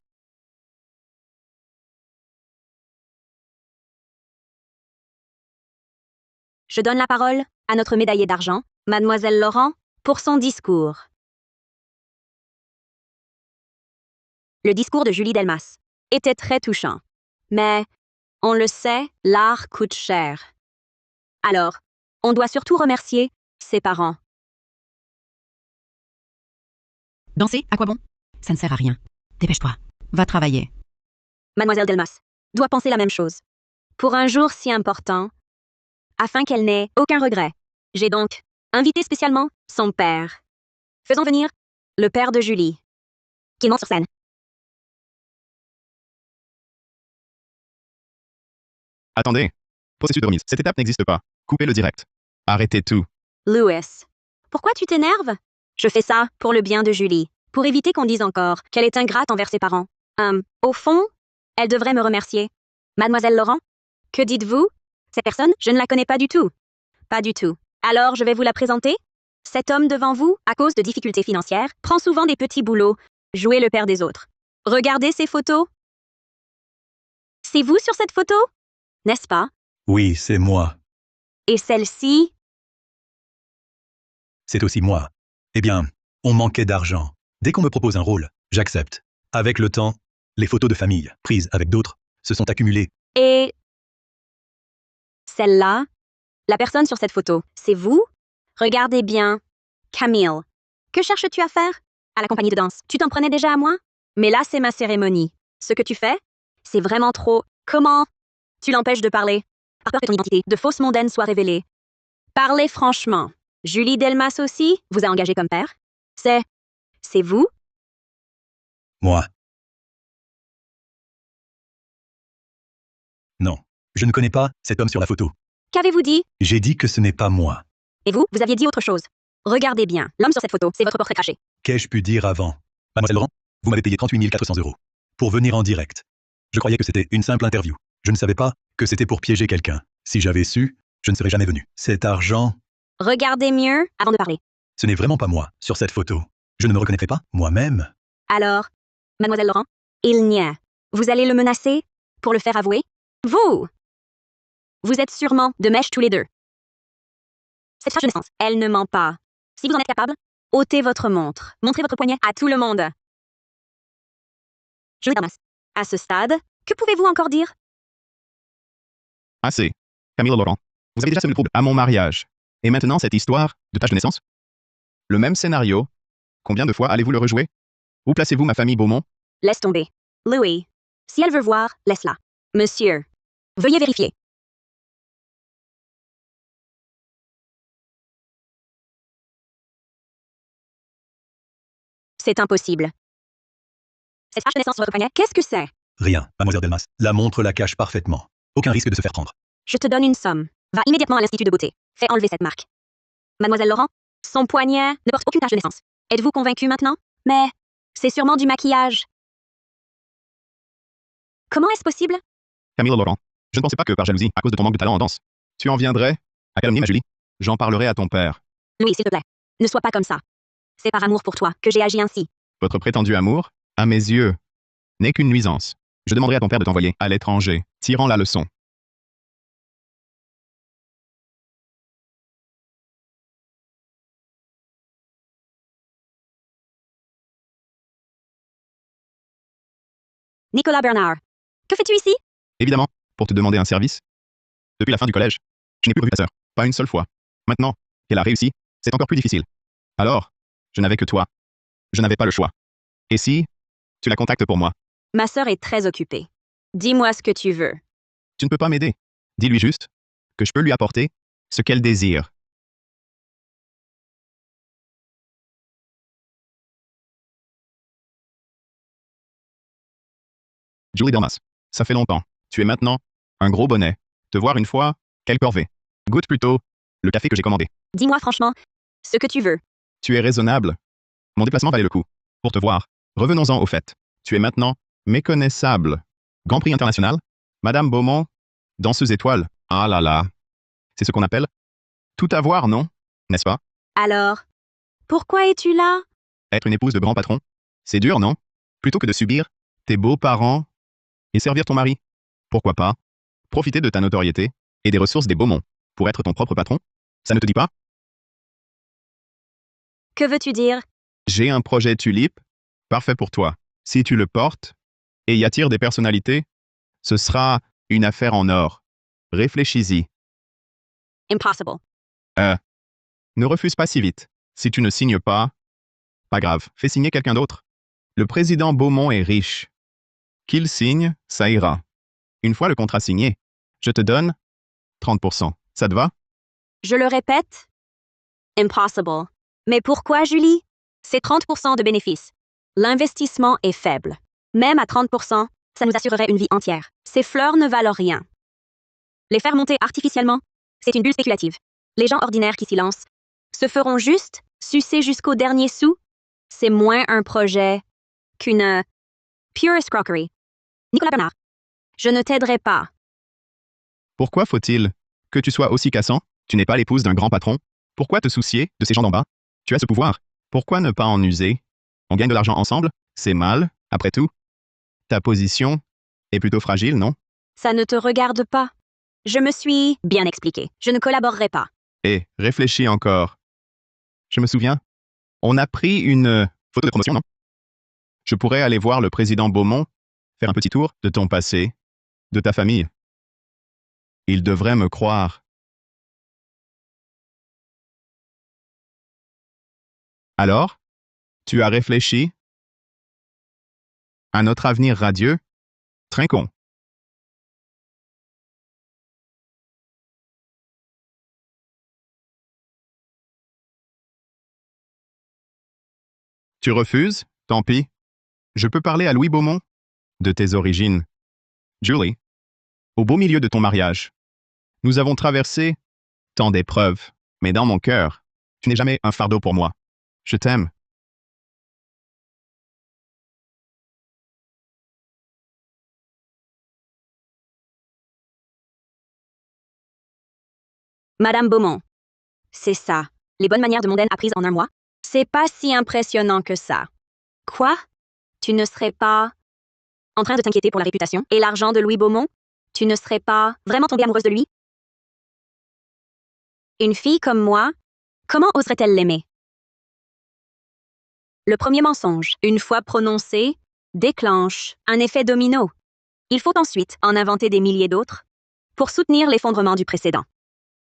Je donne la parole à notre médaillée d'argent, Mademoiselle Laurent, pour son discours. Le discours de Julie Delmas était très touchant. Mais, on le sait, l'art coûte cher. Alors, on doit surtout remercier ses parents. Danser, à quoi bon? Ça ne sert à rien. Dépêche-toi. Va travailler. Mademoiselle Delmas doit penser la même chose. Pour un jour si important, afin qu'elle n'ait aucun regret, j'ai donc invité spécialement son père. Faisons venir le père de Julie, qui monte sur scène. Attendez. Processus de remise. Cette étape n'existe pas. Coupez le direct. Arrêtez tout. Louis, pourquoi tu t'énerves? Je fais ça pour le bien de Julie, pour éviter qu'on dise encore qu'elle est ingrate envers ses parents. Au fond, elle devrait me remercier. Mademoiselle Laurent, que dites-vous? Cette personne, je ne la connais pas du tout. Pas du tout. Alors, je vais vous la présenter. Cet homme devant vous, à cause de difficultés financières, prend souvent des petits boulots, jouer le père des autres. Regardez ces photos. C'est vous sur cette photo? N'est-ce pas? Oui, c'est moi. Et celle-ci? C'est aussi moi. Eh bien, on manquait d'argent. Dès qu'on me propose un rôle, j'accepte. Avec le temps, les photos de famille, prises avec d'autres, se sont accumulées. Et celle-là, la personne sur cette photo, c'est vous? Regardez bien. Camille, que cherches-tu à faire? À la compagnie de danse. Tu t'en prenais déjà à moi? Mais là, c'est ma cérémonie. Ce que tu fais, c'est vraiment trop... Comment? Tu l'empêches de parler. Par peur que ton identité de fausse mondaine soit révélée. Parlez franchement. Julie Delmas aussi vous a engagé comme père? C'est vous? Moi. Non. Je ne connais pas cet homme sur la photo. Qu'avez-vous dit? J'ai dit que ce n'est pas moi. Et vous aviez dit autre chose. Regardez bien. L'homme sur cette photo, c'est votre portrait craché. Qu'ai-je pu dire avant? Mademoiselle Laurent, vous m'avez payé 38 400 € pour venir en direct. Je croyais que c'était une simple interview. Je ne savais pas que c'était pour piéger quelqu'un. Si j'avais su, je ne serais jamais venu. Cet argent, Regardez mieux avant de parler. ce n'est vraiment pas moi sur cette photo. Je ne me reconnaîtrai pas moi-même. Alors, Mademoiselle Laurent, il n'y a. Vous allez le menacer pour le faire avouer? Vous êtes sûrement de mèche tous les deux. Cette charge de naissance, elle ne ment pas. Si vous en êtes capable, ôtez votre montre. Montrez votre poignet à tout le monde. Julie Delmas, à ce stade, que pouvez-vous encore dire? Assez. Camille Laurent. Vous avez déjà semé le trouble à mon mariage. Et maintenant, cette histoire de tâche de naissance? Le même scénario. Combien de fois allez-vous le rejouer? Où placez-vous ma famille Beaumont? Laisse tomber. Louis, si elle veut voir, laisse-la. Monsieur, veuillez vérifier. C'est impossible. Cette tache de naissance sur votre poignet, qu'est-ce que c'est? Rien, mademoiselle Delmas. La montre la cache parfaitement. Aucun risque de se faire prendre. Je te donne une somme. Va immédiatement à l'Institut de beauté. Fais enlever cette marque. Mademoiselle Laurent, son poignet ne porte aucune tache de naissance. Êtes-vous convaincue maintenant? Mais c'est sûrement du maquillage. Comment est-ce possible? Camille Laurent. Je ne pensais pas que par jalousie, à cause de ton manque de talent en danse, tu en viendrais à calomnier ma Julie. J'en parlerai à ton père. Louis, s'il te plaît, ne sois pas comme ça. C'est par amour pour toi que j'ai agi ainsi. Votre prétendu amour, à mes yeux, n'est qu'une nuisance. Je demanderai à ton père de t'envoyer à l'étranger, tirant la leçon. Nicolas Bernard. Que fais-tu ici? Évidemment, pour te demander un service. Depuis la fin du collège, je n'ai plus revu ta sœur, pas une seule fois. Maintenant qu'elle a réussi, c'est encore plus difficile. Alors, je n'avais que toi. Je n'avais pas le choix. Et si tu la contactes pour moi? Ma sœur est très occupée. Dis-moi ce que tu veux. Tu ne peux pas m'aider. Dis-lui juste que je peux lui apporter ce qu'elle désire. Julie Delmas, ça fait longtemps. Tu es maintenant un gros bonnet. Te voir une fois, quelle corvée. Goûte plutôt le café que j'ai commandé. Dis-moi franchement ce que tu veux. Tu es raisonnable. Mon déplacement valait le coup. Pour te voir, revenons-en au fait. Tu es maintenant méconnaissable. Grand Prix international? Madame Beaumont? Danseuse étoile? Ah là là. C'est ce qu'on appelle tout avoir, non? N'est-ce pas? Alors, pourquoi es-tu là? Être une épouse de grand patron? C'est dur, non? Plutôt que de subir tes beaux-parents et servir ton mari. Pourquoi pas profiter de ta notoriété et des ressources des Beaumont pour être ton propre patron? Ça ne te dit pas? Que veux-tu dire? J'ai un projet tulipe, parfait pour toi. Si tu le portes et y attires des personnalités, ce sera une affaire en or. Réfléchis-y. Impossible. Ne refuse pas si vite. Si tu ne signes pas, pas grave, fais signer quelqu'un d'autre. Le président Beaumont est riche. Qu'il signe, ça ira. Une fois le contrat signé, je te donne 30%. Ça te va? Je le répète? Impossible. Mais pourquoi, Julie? C'est 30% de bénéfices. L'investissement est faible. Même à 30%, ça nous assurerait une vie entière. Ces fleurs ne valent rien. Les faire monter artificiellement, c'est une bulle spéculative. Les gens ordinaires qui s'y lancent se feront juste sucer jusqu'au dernier sou. C'est moins un projet qu'une pure escroquerie. Nicolas Bernard, je ne t'aiderai pas. Pourquoi faut-il que tu sois aussi cassant? Tu n'es pas l'épouse d'un grand patron. Pourquoi te soucier de ces gens d'en bas? Tu as ce pouvoir. Pourquoi ne pas en user? On gagne de l'argent ensemble? C'est mal, après tout. Ta position est plutôt fragile, non? Ça ne te regarde pas. Je me suis bien expliqué. Je ne collaborerai pas. Et réfléchis encore. Je me souviens, on a pris une photo de promotion, non? Je pourrais aller voir le président Beaumont, faire un petit tour de ton passé, de ta famille. Il devrait me croire. Alors, tu as réfléchi à notre avenir radieux? Trinquons. Tu refuses? Tant pis. Je peux parler à Louis Beaumont de tes origines. Julie, au beau milieu de ton mariage, nous avons traversé tant d'épreuves, mais dans mon cœur, tu n'es jamais un fardeau pour moi. Je t'aime. Madame Beaumont. C'est ça. Les bonnes manières de mondaine apprises en un mois? C'est pas si impressionnant que ça. Quoi? Tu ne serais pas en train de t'inquiéter pour la réputation et l'argent de Louis Beaumont? Tu ne serais pas vraiment tombée amoureuse de lui? Une fille comme moi, comment oserait-elle l'aimer? Le premier mensonge, une fois prononcé, déclenche un effet domino. Il faut ensuite en inventer des milliers d'autres pour soutenir l'effondrement du précédent.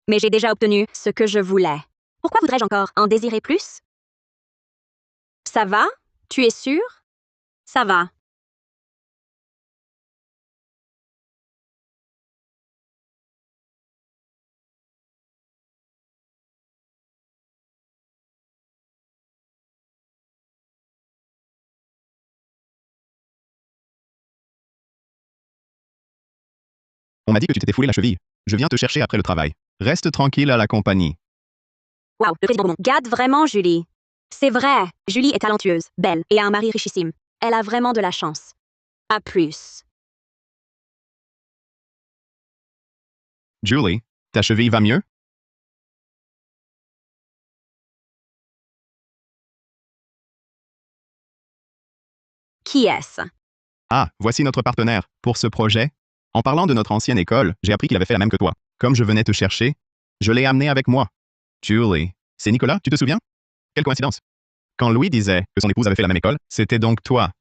Mais j'ai déjà obtenu ce que je voulais. Pourquoi voudrais-je encore en désirer plus? Ça va? Tu es sûr? Ça va. On m'a dit que tu t'étais foulé la cheville. Je viens te chercher après le travail. Reste tranquille à la compagnie. Wow, le président Beaumont. Gade vraiment, Julie. C'est vrai, Julie est talentueuse, belle et a un mari richissime. Elle a vraiment de la chance. À plus. Julie, ta cheville va mieux? Qui est-ce? Ah, voici notre partenaire pour ce projet. En parlant de notre ancienne école, j'ai appris qu'il avait fait la même que toi. Comme je venais te chercher, je l'ai amené avec moi. Julie, c'est Nicolas, tu te souviens? Quelle coïncidence. Quand Louis disait que son épouse avait fait la même école, c'était donc toi.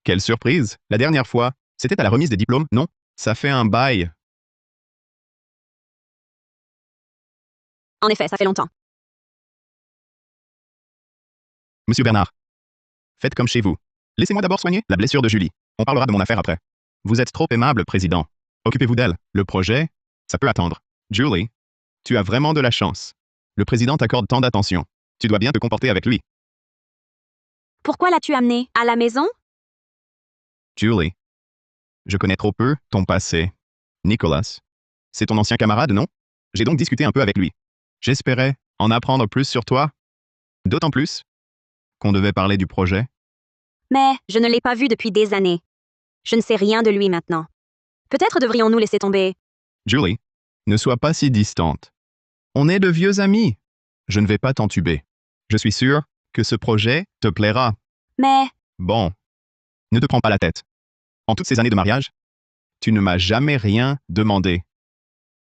Quelle surprise! La dernière fois C'était à la remise des diplômes, non? Ça fait un bail. En effet, ça fait longtemps. Monsieur Bernard, faites comme chez vous. Laissez-moi d'abord soigner la blessure de Julie. On parlera de mon affaire après. Vous êtes trop aimable, président. Occupez-vous d'elle. Le projet, ça peut attendre. Julie, tu as vraiment de la chance. Le président t'accorde tant d'attention. Tu dois bien te comporter avec lui. Pourquoi l'as-tu amené à la maison? Julie, je connais trop peu ton passé. Nicholas, c'est ton ancien camarade, non? J'ai donc discuté un peu avec lui. J'espérais en apprendre plus sur toi. D'autant plus qu'on devait parler du projet. Mais je ne l'ai pas vu depuis des années. Je ne sais rien de lui maintenant. Peut-être devrions-nous laisser tomber. Julie, ne sois pas si distante. On est de vieux amis. Je ne vais pas t'entuber. Je suis sûr que ce projet te plaira. Mais Bon, ne te prends pas la tête. En toutes ces années de mariage, tu ne m'as jamais rien demandé.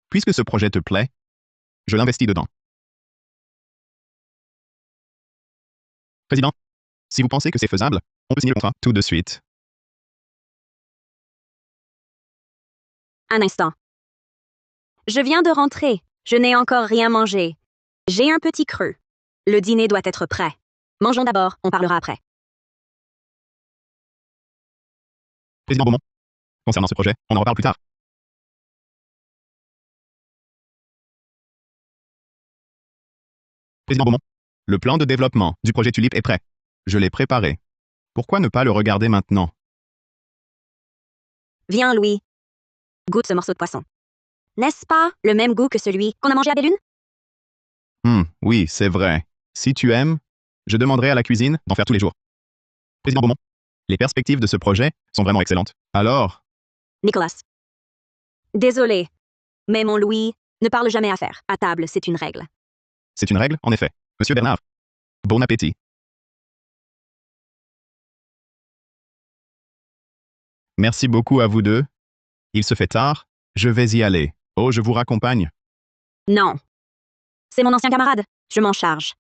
Puisque ce projet te plaît, je l'investis dedans. Président, si vous pensez que c'est faisable, on peut signer le contrat tout de suite. un instant. Je viens de rentrer. Je n'ai encore rien mangé. J'ai un petit creux. Le dîner doit être prêt. Mangeons d'abord, on parlera après. Président Beaumont, concernant ce projet, on en reparle plus tard. Président Beaumont, le plan de développement du projet Tulipe est prêt. Je l'ai préparé. Pourquoi ne pas le regarder maintenant? Viens, Louis. Goûte ce morceau de poisson. N'est-ce pas le même goût que celui qu'on a mangé à Bellune? Oui, c'est vrai. Si tu aimes, je demanderai à la cuisine d'en faire tous les jours. Président Beaumont, les perspectives de ce projet sont vraiment excellentes. Alors, Nicolas. Désolé, mais mon Louis ne parle jamais affaires. À table, c'est une règle. c'est une règle, en effet. Monsieur Bernard, bon appétit. Merci beaucoup à vous deux. Il se fait tard. Je vais y aller. Oh, je vous raccompagne. Non. C'est mon ancien camarade. Je m'en charge.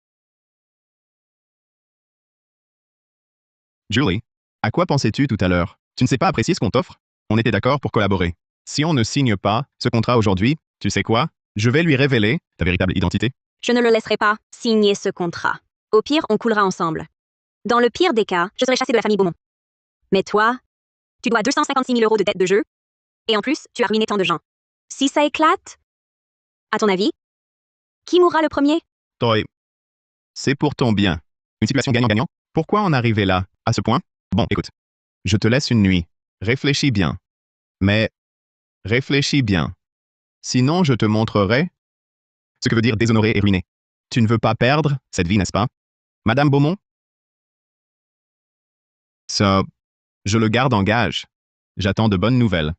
Julie, à quoi pensais-tu tout à l'heure? Tu ne sais pas apprécier ce qu'on t'offre? On était d'accord pour collaborer. Si on ne signe pas ce contrat aujourd'hui, tu sais quoi? Je vais lui révéler ta véritable identité. Je ne le laisserai pas signer ce contrat. Au pire, on coulera ensemble. Dans le pire des cas, je serai chassé de la famille Beaumont. Mais toi, tu dois 256 000 € de dette de jeu. Et en plus, tu as ruiné tant de gens. Si ça éclate, à ton avis, qui mourra le premier? Toi, c'est pour ton bien. Une situation gagnant-gagnant? Pourquoi en arriver là, à ce point? Bon, écoute. Je te laisse une nuit. Réfléchis bien. Mais réfléchis bien. Sinon, je te montrerai ce que veut dire déshonorer et ruiner. Tu ne veux pas perdre cette vie, n'est-ce pas? Madame Beaumont? Ça, je le garde en gage. J'attends de bonnes nouvelles.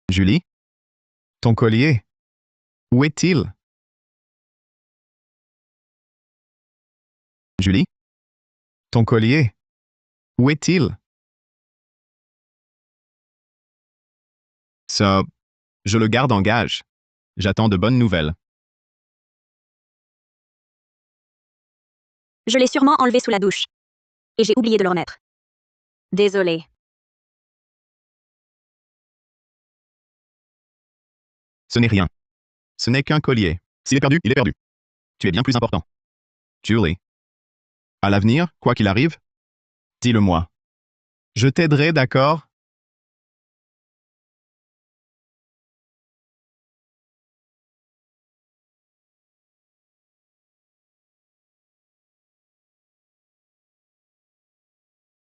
Julie? Ton collier? Où est-il? Julie? Ton collier? Où est-il? Ça, je le garde en gage. J'attends de bonnes nouvelles. Je l'ai sûrement enlevé sous la douche. Et j'ai oublié de le remettre. Désolé. Ce n'est rien. Ce n'est qu'un collier. S'il est perdu, il est perdu. Tu es bien plus important. Julie. À l'avenir, quoi qu'il arrive, dis-le-moi. Je t'aiderai, d'accord?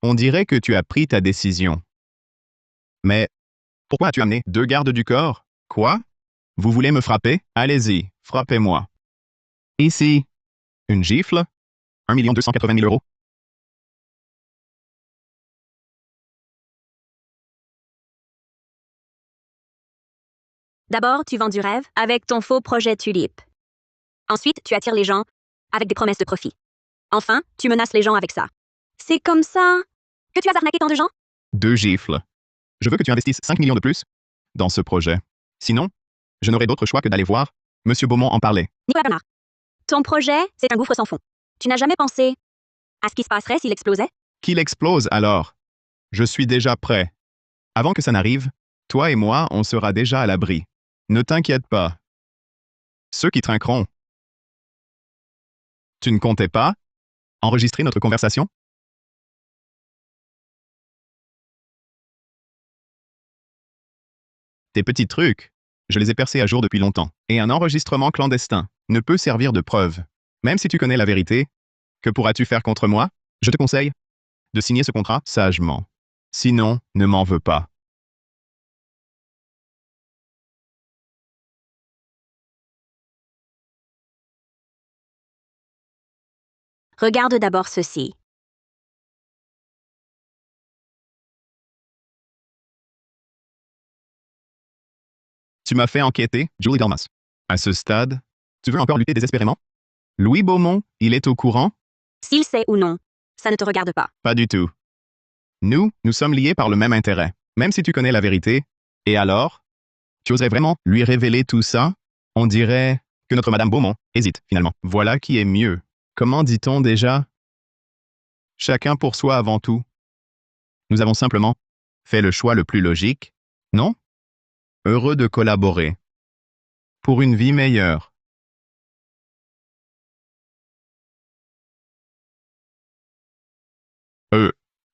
On dirait que tu as pris ta décision. Mais pourquoi as-tu amené 2 gardes du corps? Quoi? Vous voulez me frapper? Allez-y, frappez-moi. Ici. Une gifle? 1 280 000 €. D'abord, tu vends du rêve avec ton faux projet Tulipe. Ensuite, tu attires les gens avec des promesses de profit. Enfin, tu menaces les gens avec ça. C'est comme ça que tu as arnaqué tant de gens? 2 gifles. Je veux que tu investisses 5 millions de plus dans ce projet. Sinon, je n'aurai d'autre choix que d'aller voir Monsieur Beaumont en parler. Nicolas Bernard, ton projet, c'est un gouffre sans fond. Tu n'as jamais pensé à ce qui se passerait s'il explosait? Qu'il explose alors. Je suis déjà prêt. Avant que ça n'arrive, toi et moi, on sera déjà à l'abri. Ne t'inquiète pas. Ceux qui trinqueront. Tu ne comptais pas enregistrer notre conversation? Tes petits trucs, je les ai percés à jour depuis longtemps. Et un enregistrement clandestin ne peut servir de preuve. Même si tu connais la vérité, que pourras-tu faire contre moi? Je te conseille de signer ce contrat sagement. Sinon, ne m'en veux pas. Regarde d'abord ceci. Tu m'as fait enquêter, Julie Delmas. À ce stade, tu veux encore lutter désespérément? Louis Beaumont, il est au courant? S'il sait ou non, ça ne te regarde pas. Pas du tout. Nous sommes liés par le même intérêt, même si tu connais la vérité. Et alors? Tu oserais vraiment lui révéler tout ça? On dirait que notre Madame Beaumont hésite, finalement. Voilà qui est mieux. Comment dit-on déjà? Chacun pour soi avant tout. Nous avons simplement fait le choix le plus logique, non? Heureux de collaborer. Pour une vie meilleure.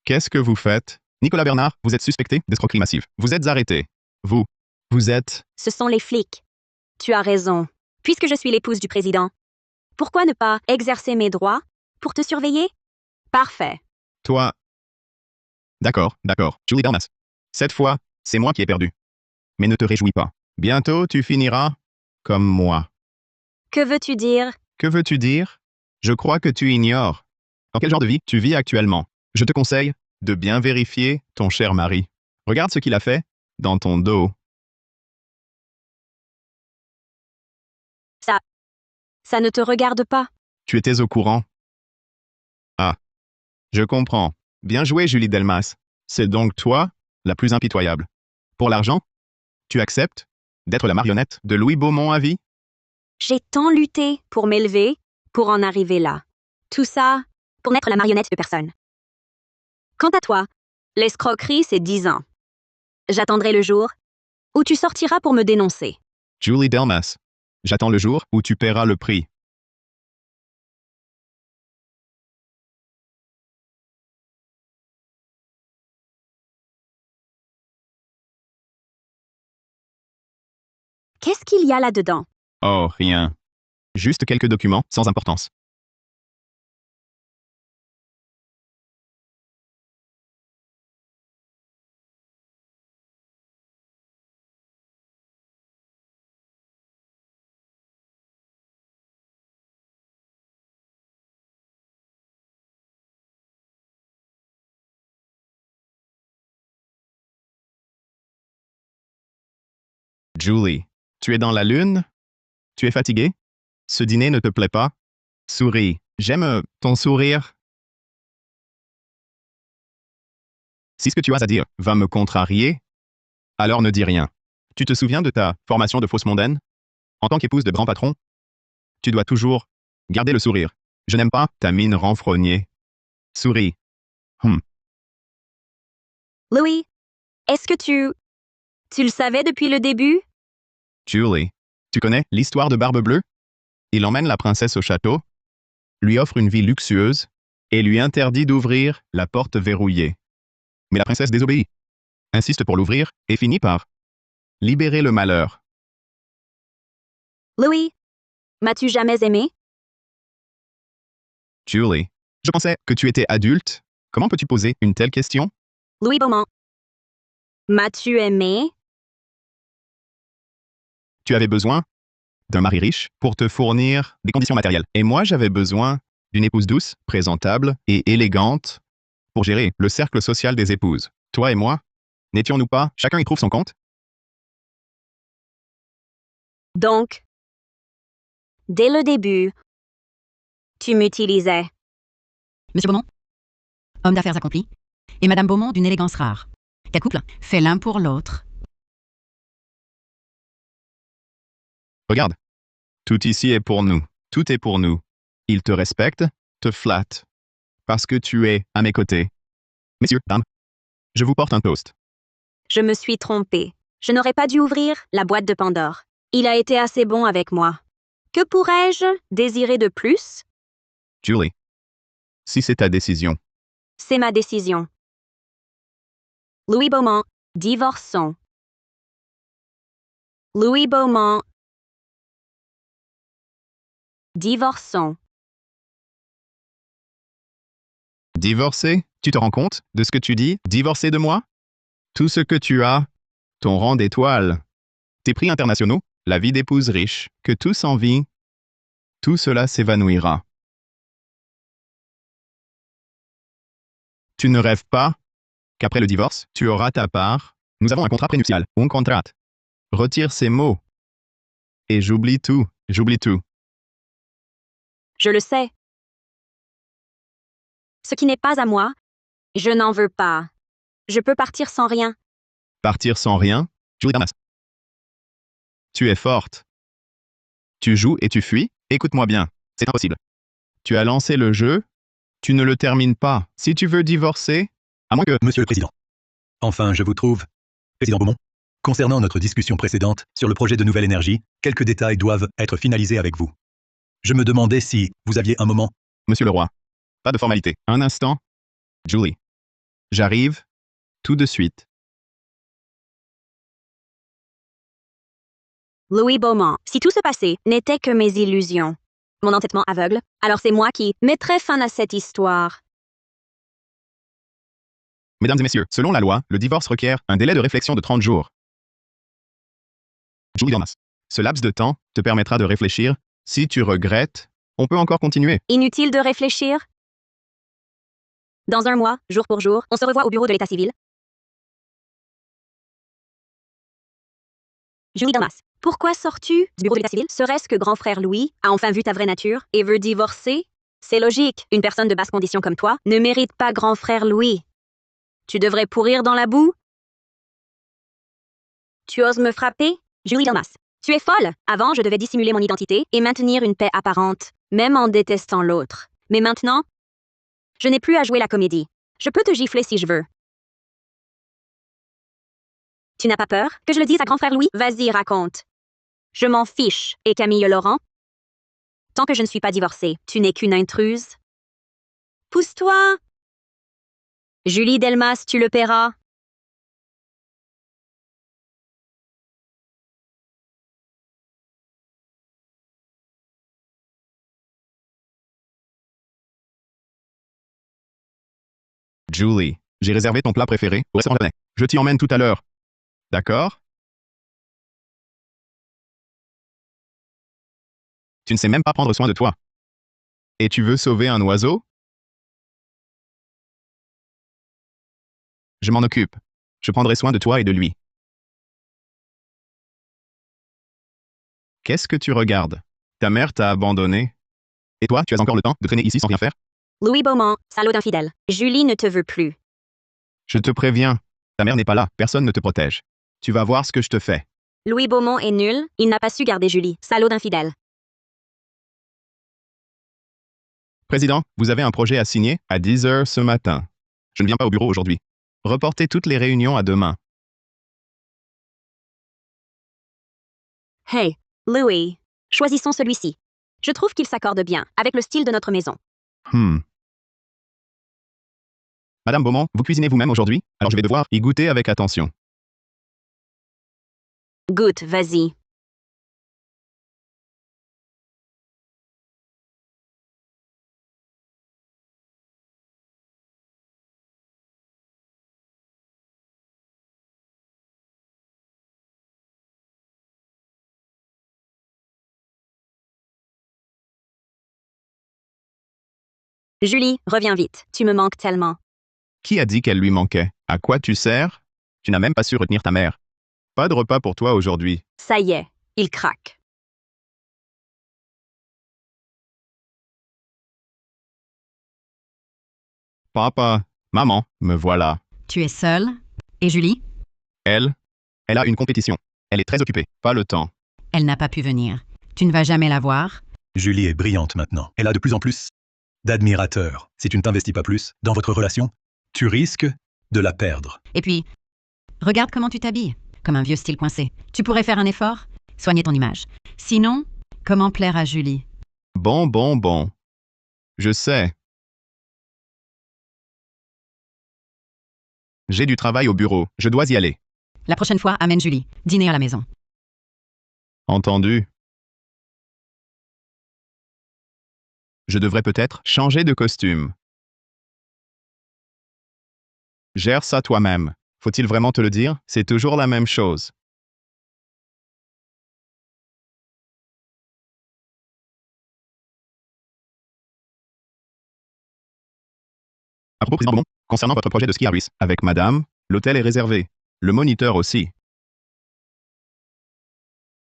Qu'est-ce que vous faites? Nicolas Bernard, vous êtes suspecté d'escroquerie massive. Vous êtes arrêté. Vous êtes... Ce sont les flics. Tu as raison. Puisque je suis l'épouse du président, pourquoi ne pas exercer mes droits pour te surveiller? Parfait. Toi... D'accord. Julie Delmas. Cette fois, c'est moi qui ai perdu. Mais ne te réjouis pas. Bientôt, tu finiras comme moi. Que veux-tu dire? Que veux-tu dire? Je crois que tu ignores. Dans quel genre de vie tu vis actuellement? Je te conseille de bien vérifier ton cher mari. Regarde ce qu'il a fait dans ton dos. Ça ne te regarde pas. Tu étais au courant. Ah, je comprends. Bien joué, Julie Delmas. C'est donc toi, la plus impitoyable. Pour l'argent, tu acceptes d'être la marionnette de Louis Beaumont à vie? J'ai tant lutté pour m'élever, pour en arriver là. Tout ça, pour n'être la marionnette de personne. Quant à toi, l'escroquerie, c'est 10 ans. J'attendrai le jour où tu sortiras pour me dénoncer. Julie Delmas, j'attends le jour où tu paieras le prix. Qu'est-ce qu'il y a là-dedans? Oh, rien. Juste quelques documents sans importance. Julie, tu es dans la lune? Tu es fatiguée? Ce dîner ne te plaît pas? Souris. J'aime ton sourire. Si ce que tu as à dire va me contrarier, alors ne dis rien. Tu te souviens de ta formation de fausse mondaine? En tant qu'épouse de grand patron, tu dois toujours garder le sourire. Je n'aime pas ta mine renfrognée. Souris. Louis, est-ce que tu le savais depuis le début? Julie, tu connais l'histoire de Barbe Bleue? Il emmène la princesse au château, lui offre une vie luxueuse et lui interdit d'ouvrir la porte verrouillée. Mais la princesse désobéit, insiste pour l'ouvrir et finit par libérer le malheur. Louis, m'as-tu jamais aimé? Julie, je pensais que tu étais adulte. Comment peux-tu poser une telle question? Louis Beaumont, m'as-tu aimé? Tu avais besoin d'un mari riche pour te fournir des conditions matérielles. Et moi, j'avais besoin d'une épouse douce, présentable et élégante pour gérer le cercle social des épouses. Toi et moi, n'étions-nous pas? Chacun y trouve son compte? Donc, dès le début, tu m'utilisais. Monsieur Beaumont, homme d'affaires accompli, et Madame Beaumont d'une élégance rare. Quel couple fait l'un pour l'autre. Regarde. Tout ici est pour nous. Tout est pour nous. Il te respecte, te flatte. Parce que tu es à mes côtés. Messieurs, dames, je vous porte un toast. Je me suis trompée. Je n'aurais pas dû ouvrir la boîte de Pandore. Il a été assez bon avec moi. Que pourrais-je désirer de plus? Julie. Si c'est ta décision. C'est ma décision. Louis Beaumont, divorçons. Louis Beaumont, divorçons. Divorcer? Tu te rends compte de ce que tu dis? Divorcer de moi? Tout ce que tu as, ton rang d'étoile, tes prix internationaux, la vie d'épouse riche, que tous envient, tout cela s'évanouira. Tu ne rêves pas qu'après le divorce, tu auras ta part. Nous avons un contrat prénuptial, un contrat. Retire ces mots. Et j'oublie tout, j'oublie tout. Je le sais. Ce qui n'est pas à moi, je n'en veux pas. Je peux partir sans rien. Partir sans rien? Julie Damas. Tu es forte. Tu joues et tu fuis? Écoute-moi bien, c'est impossible. Tu as lancé le jeu, tu ne le termines pas. Si tu veux divorcer, à moins que... Monsieur le Président. Enfin, je vous trouve. Président Beaumont. Concernant notre discussion précédente sur le projet de nouvelle énergie, quelques détails doivent être finalisés avec vous. Je me demandais si vous aviez un moment. Monsieur le roi, pas de formalité. Un instant. Julie. J'arrive tout de suite. Louis Beaumont, si tout ce passé n'était que mes illusions, mon entêtement aveugle, alors c'est moi qui mettrais fin à cette histoire. Mesdames et messieurs, selon la loi, le divorce requiert un délai de réflexion de 30 jours. Julie Damas. Ce laps de temps te permettra de réfléchir. Si tu regrettes, on peut encore continuer. Inutile de réfléchir. Dans un mois, jour pour jour, on se revoit au bureau de l'état civil. Julie Damas, pourquoi sors-tu du bureau de l'état civil? Serait-ce que grand frère Louis a enfin vu ta vraie nature et veut divorcer? C'est logique. Une personne de basse condition comme toi ne mérite pas grand frère Louis. Tu devrais pourrir dans la boue? Tu oses me frapper? Julie Damas. Tu es folle! Avant, je devais dissimuler mon identité et maintenir une paix apparente, même en détestant l'autre. Mais maintenant, je n'ai plus à jouer la comédie. Je peux te gifler si je veux. Tu n'as pas peur que je le dise à grand frère Louis? Vas-y, raconte. Je m'en fiche. Et Camille Laurent? Tant que je ne suis pas divorcée, tu n'es qu'une intruse. Pousse-toi! Julie Delmas, tu le paieras. Julie, j'ai réservé ton plat préféré au restaurant japonais. Je t'y emmène tout à l'heure. D'accord? Tu ne sais même pas prendre soin de toi. Et tu veux sauver un oiseau? Je m'en occupe. Je prendrai soin de toi et de lui. Qu'est-ce que tu regardes? Ta mère t'a abandonné. Et toi, tu as encore le temps de traîner ici sans rien faire? Louis Beaumont, salaud d'infidèle. Julie ne te veut plus. Je te préviens, ta mère n'est pas là, personne ne te protège. Tu vas voir ce que je te fais. Louis Beaumont est nul, il n'a pas su garder Julie. Salaud d'infidèle. Président, vous avez un projet à signer à 10 heures ce matin. Je ne viens pas au bureau aujourd'hui. Reportez toutes les réunions à demain. Hey, Louis. Choisissons celui-ci. Je trouve qu'il s'accorde bien avec le style de notre maison. Madame Beaumont, vous cuisinez vous-même aujourd'hui, alors je vais devoir y goûter avec attention. Goûte, vas-y. Julie, reviens vite. Tu me manques tellement. Qui a dit qu'elle lui manquait? À quoi tu sers? Tu n'as même pas su retenir ta mère. Pas de repas pour toi aujourd'hui. Ça y est, il craque. Papa, maman, me voilà. Tu es seul? Et Julie? Elle a une compétition. Elle est très occupée. Pas le temps. Elle n'a pas pu venir. Tu ne vas jamais la voir? Julie est brillante maintenant. Elle a de plus en plus d'admirateurs. Si tu ne t'investis pas plus dans votre relation, tu risques de la perdre. Et puis, regarde comment tu t'habilles, comme un vieux style coincé. Tu pourrais faire un effort, soigner ton image. Sinon, comment plaire à Julie? Bon. Je sais. J'ai du travail au bureau. Je dois y aller. La prochaine fois, amène Julie. Dîner à la maison. Entendu. Je devrais peut-être changer de costume. Gère ça toi-même. Faut-il vraiment te le dire? C'est toujours la même chose. À propos, président Beaumont, concernant votre projet de ski à Ruisse, avec madame, l'hôtel est réservé. Le moniteur aussi.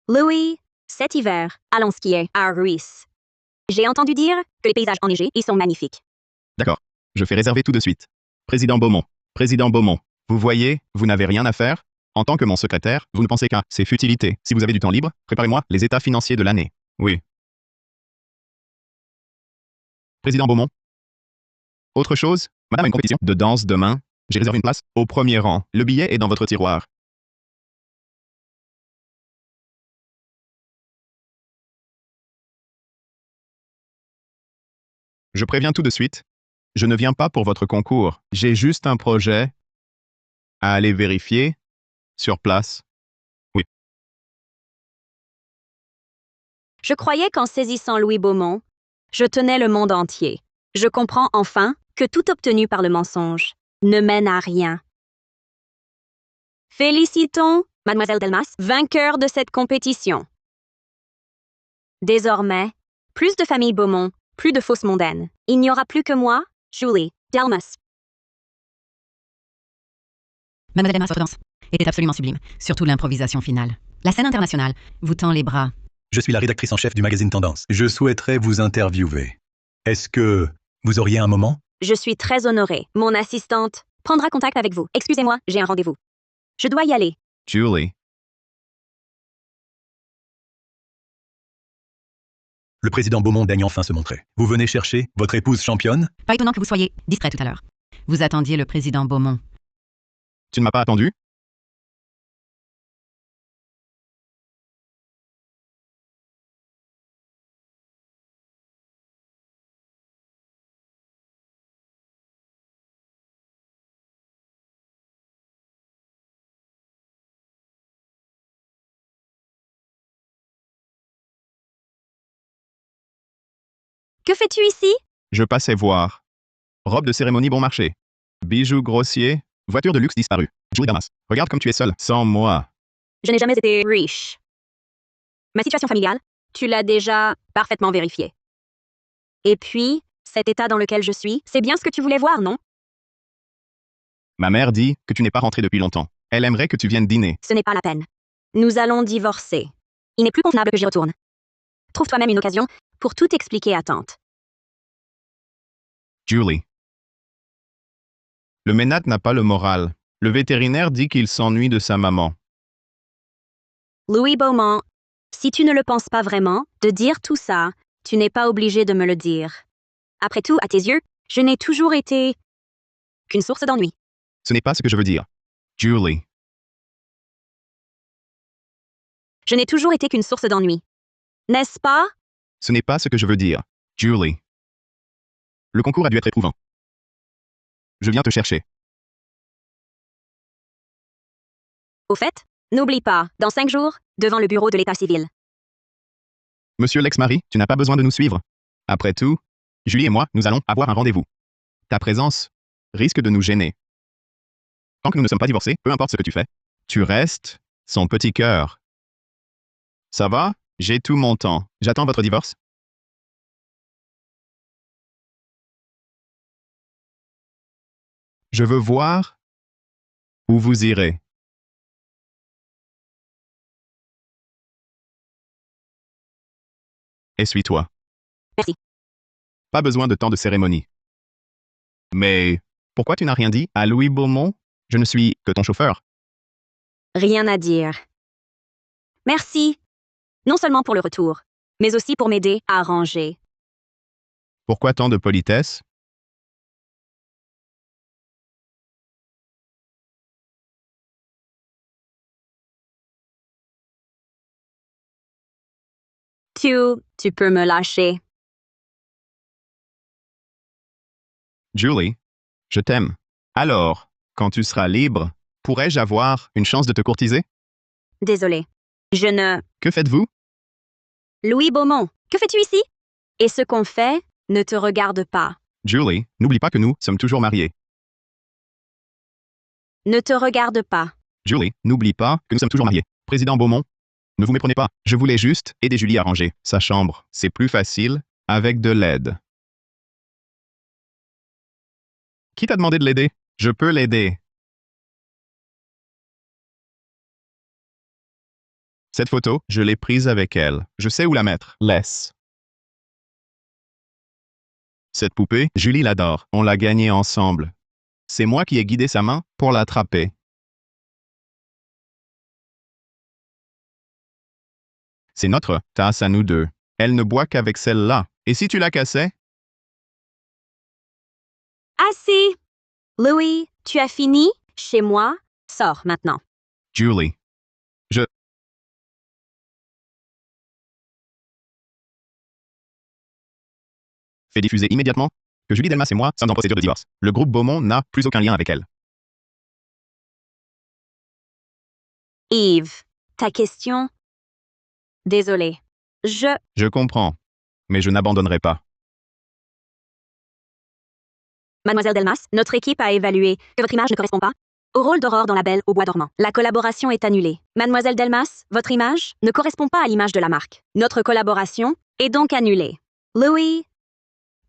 Louis, cet hiver, allons skier à Ruisse. J'ai entendu dire que les paysages enneigés y sont magnifiques. D'accord. Je fais réserver tout de suite. Président Beaumont. Vous voyez, vous n'avez rien à faire. En tant que mon secrétaire, vous ne pensez qu'à ces futilités. Si vous avez du temps libre, préparez-moi les états financiers de l'année. Oui. Président Beaumont. Autre chose? Madame a une compétition de danse demain. J'ai réservé une place au premier rang. Le billet est dans votre tiroir. Je préviens tout de suite. Je ne viens pas pour votre concours. J'ai juste un projet à aller vérifier sur place. Oui. Je croyais qu'en saisissant Louis Beaumont, je tenais le monde entier. Je comprends enfin que tout obtenu par le mensonge ne mène à rien. Félicitons Mademoiselle Delmas, vainqueur de cette compétition. Désormais, plus de famille Beaumont, plus de fausses mondaines. Il n'y aura plus que moi, Julie Delmas. Mademoiselle Delmas, votre danse était absolument sublime, surtout l'improvisation finale. La scène internationale vous tend les bras. Je suis la rédactrice en chef du magazine Tendance. Je souhaiterais vous interviewer. Est-ce que vous auriez un moment? Je suis très honorée. Mon assistante prendra contact avec vous. Excusez-moi, j'ai un rendez-vous. Je dois y aller. Julie. Le président Beaumont daigne enfin se montrer. Vous venez chercher votre épouse championne? Pas étonnant que vous soyez distrait tout à l'heure. Vous attendiez le président Beaumont. Tu ne m'as pas attendu? Que fais-tu ici? Je passais voir. Robe de cérémonie bon marché. Bijoux grossiers. Voiture de luxe disparue. Julie Damas. Regarde comme tu es seule. Sans moi. Je n'ai jamais été riche. Ma situation familiale, tu l'as déjà parfaitement vérifiée. Et puis, cet état dans lequel je suis, c'est bien ce que tu voulais voir, non? Ma mère dit que tu n'es pas rentrée depuis longtemps. Elle aimerait que tu viennes dîner. Ce n'est pas la peine. Nous allons divorcer. Il n'est plus convenable que j'y retourne. Trouve toi-même une occasion pour tout expliquer à tante. Julie. Le ménat n'a pas le moral. Le vétérinaire dit qu'il s'ennuie de sa maman. Louis Beaumont, si tu ne le penses pas vraiment, de dire tout ça, tu n'es pas obligé de me le dire. Après tout, à tes yeux, je n'ai toujours été qu'une source d'ennui. Ce n'est pas ce que je veux dire. Julie. Je n'ai toujours été qu'une source d'ennui. N'est-ce pas? Ce n'est pas ce que je veux dire. Julie. Le concours a dû être éprouvant. Je viens te chercher. Au fait, n'oublie pas, dans 5 jours, devant le bureau de l'état civil. Monsieur l'ex-mari, tu n'as pas besoin de nous suivre. Après tout, Julie et moi, nous allons avoir un rendez-vous. Ta présence risque de nous gêner. Tant que nous ne sommes pas divorcés, peu importe ce que tu fais, tu restes son petit cœur. Ça va? J'ai tout mon temps. J'attends votre divorce. Je veux voir où vous irez. Essuie-toi. Merci. Pas besoin de tant de cérémonie. Mais pourquoi tu n'as rien dit à Louis Beaumont? Je ne suis que ton chauffeur. Rien à dire. Merci. Non seulement pour le retour, mais aussi pour m'aider à ranger. Pourquoi tant de politesse? Tu peux me lâcher. Julie, je t'aime. Alors, quand tu seras libre, pourrais-je avoir une chance de te courtiser? Désolé. Je ne... Que faites-vous? Louis Beaumont, que fais-tu ici? Et ce qu'on fait ne te regarde pas. Julie, n'oublie pas que nous sommes toujours mariés. Ne te regarde pas. Julie, n'oublie pas que nous sommes toujours mariés. Président Beaumont, ne vous méprenez pas. Je voulais juste aider Julie à ranger sa chambre. C'est plus facile avec de l'aide. Qui t'a demandé de l'aider? Je peux l'aider. Cette photo, je l'ai prise avec elle. Je sais où la mettre. Laisse. Cette poupée, Julie l'adore. On l'a gagnée ensemble. C'est moi qui ai guidé sa main pour l'attraper. C'est notre tasse à nous deux. Elle ne boit qu'avec celle-là. Et si tu la cassais? Assez! Louis, tu as fini? Chez moi? Sors maintenant. Julie. Fais diffuser immédiatement que Julie Delmas et moi sommes en procédure de divorce. Le groupe Beaumont n'a plus aucun lien avec elle. Yves, ta question? Désolé. Je comprends, mais je n'abandonnerai pas. Mademoiselle Delmas, notre équipe a évalué que votre image ne correspond pas au rôle d'Aurore dans La Belle au bois dormant. La collaboration est annulée. Mademoiselle Delmas, votre image ne correspond pas à l'image de la marque. Notre collaboration est donc annulée. Louis,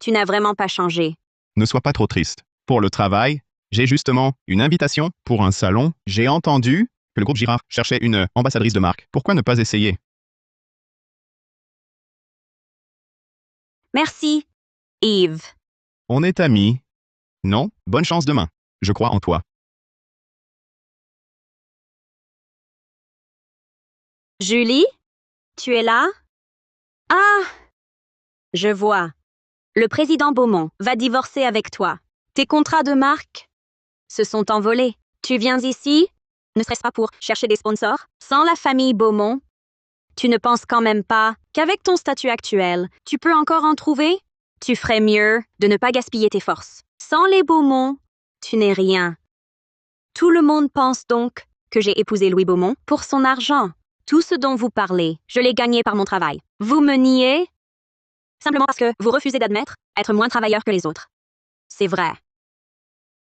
tu n'as vraiment pas changé. Ne sois pas trop triste. Pour le travail, j'ai justement une invitation pour un salon. J'ai entendu que le groupe Girard cherchait une ambassadrice de marque. Pourquoi ne pas essayer? Merci, Yves. On est amis. Non, bonne chance demain. Je crois en toi. Julie, tu es là? Ah! Je vois. Le président Beaumont va divorcer avec toi. Tes contrats de marque se sont envolés. Tu viens ici, ne serait-ce pas pour chercher des sponsors? Sans la famille Beaumont, tu ne penses quand même pas qu'avec ton statut actuel, tu peux encore en trouver? Tu ferais mieux de ne pas gaspiller tes forces. Sans les Beaumont, tu n'es rien. Tout le monde pense donc que j'ai épousé Louis Beaumont pour son argent. Tout ce dont vous parlez, je l'ai gagné par mon travail. Vous me niez simplement parce que vous refusez d'admettre être moins travailleur que les autres. C'est vrai.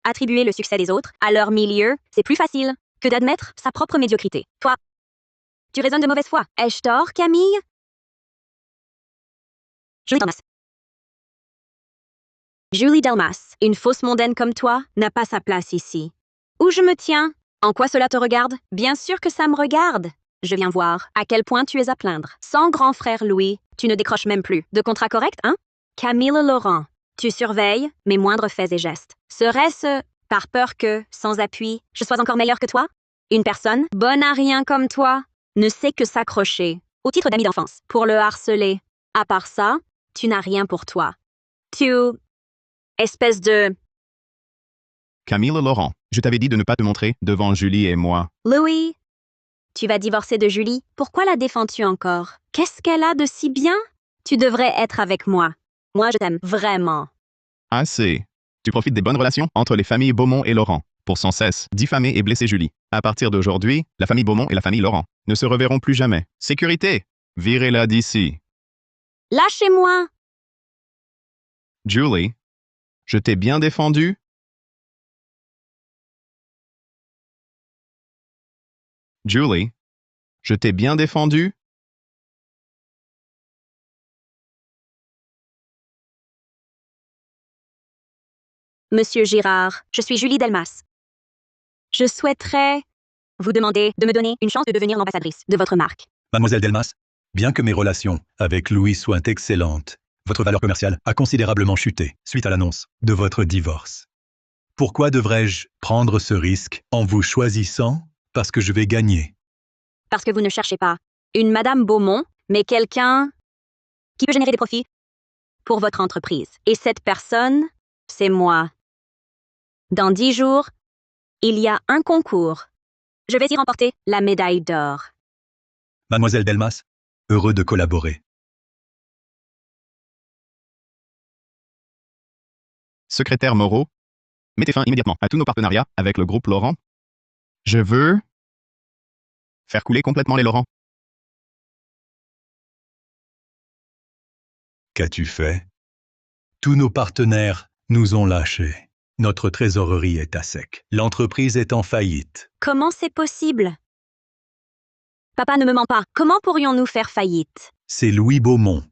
Attribuer le succès des autres à leur milieu, c'est plus facile que d'admettre sa propre médiocrité. Toi, tu raisonnes de mauvaise foi. Ai-je tort, Camille? Julie Delmas. Julie Delmas, une fausse mondaine comme toi, n'a pas sa place ici. Où je me tiens? En quoi cela te regarde? Bien sûr que ça me regarde. Je viens voir à quel point tu es à plaindre. Sans grand frère Louis, tu ne décroches même plus de contrat correct, hein? Camille Laurent, tu surveilles mes moindres faits et gestes. Serait-ce par peur que, sans appui, je sois encore meilleure que toi? Une personne, bonne à rien comme toi, ne sait que s'accrocher, au titre d'ami d'enfance, pour le harceler. À part ça, tu n'as rien pour toi. Tu... espèce de... Camille Laurent, je t'avais dit de ne pas te montrer devant Julie et moi. Louis, tu vas divorcer de Julie. Pourquoi la défends-tu encore? Qu'est-ce qu'elle a de si bien? Tu devrais être avec moi. Moi, je t'aime vraiment. Assez. Tu profites des bonnes relations entre les familles Beaumont et Laurent pour sans cesse diffamer et blesser Julie. À partir d'aujourd'hui, la famille Beaumont et la famille Laurent ne se reverront plus jamais. Sécurité! Virez-la d'ici. Lâchez-moi! Julie, je t'ai bien défendu? Julie, je t'ai bien défendu? Monsieur Girard, je suis Julie Delmas. Je souhaiterais vous demander de me donner une chance de devenir l'ambassadrice de votre marque. Mademoiselle Delmas, bien que mes relations avec Louis soient excellentes, votre valeur commerciale a considérablement chuté suite à l'annonce de votre divorce. Pourquoi devrais-je prendre ce risque en vous choisissant? Parce que je vais gagner. Parce que vous ne cherchez pas une Madame Beaumont, mais quelqu'un qui peut générer des profits pour votre entreprise. Et cette personne, c'est moi. Dans 10 jours, il y a un concours. Je vais y remporter la médaille d'or. Mademoiselle Delmas, heureux de collaborer. Secrétaire Moreau, mettez fin immédiatement à tous nos partenariats avec le groupe Laurent. Je veux faire couler complètement les Laurent. Qu'as-tu fait? Tous nos partenaires nous ont lâchés. Notre trésorerie est à sec. L'entreprise est en faillite. Comment c'est possible? Papa ne me ment pas. Comment pourrions-nous faire faillite? C'est Louis Beaumont.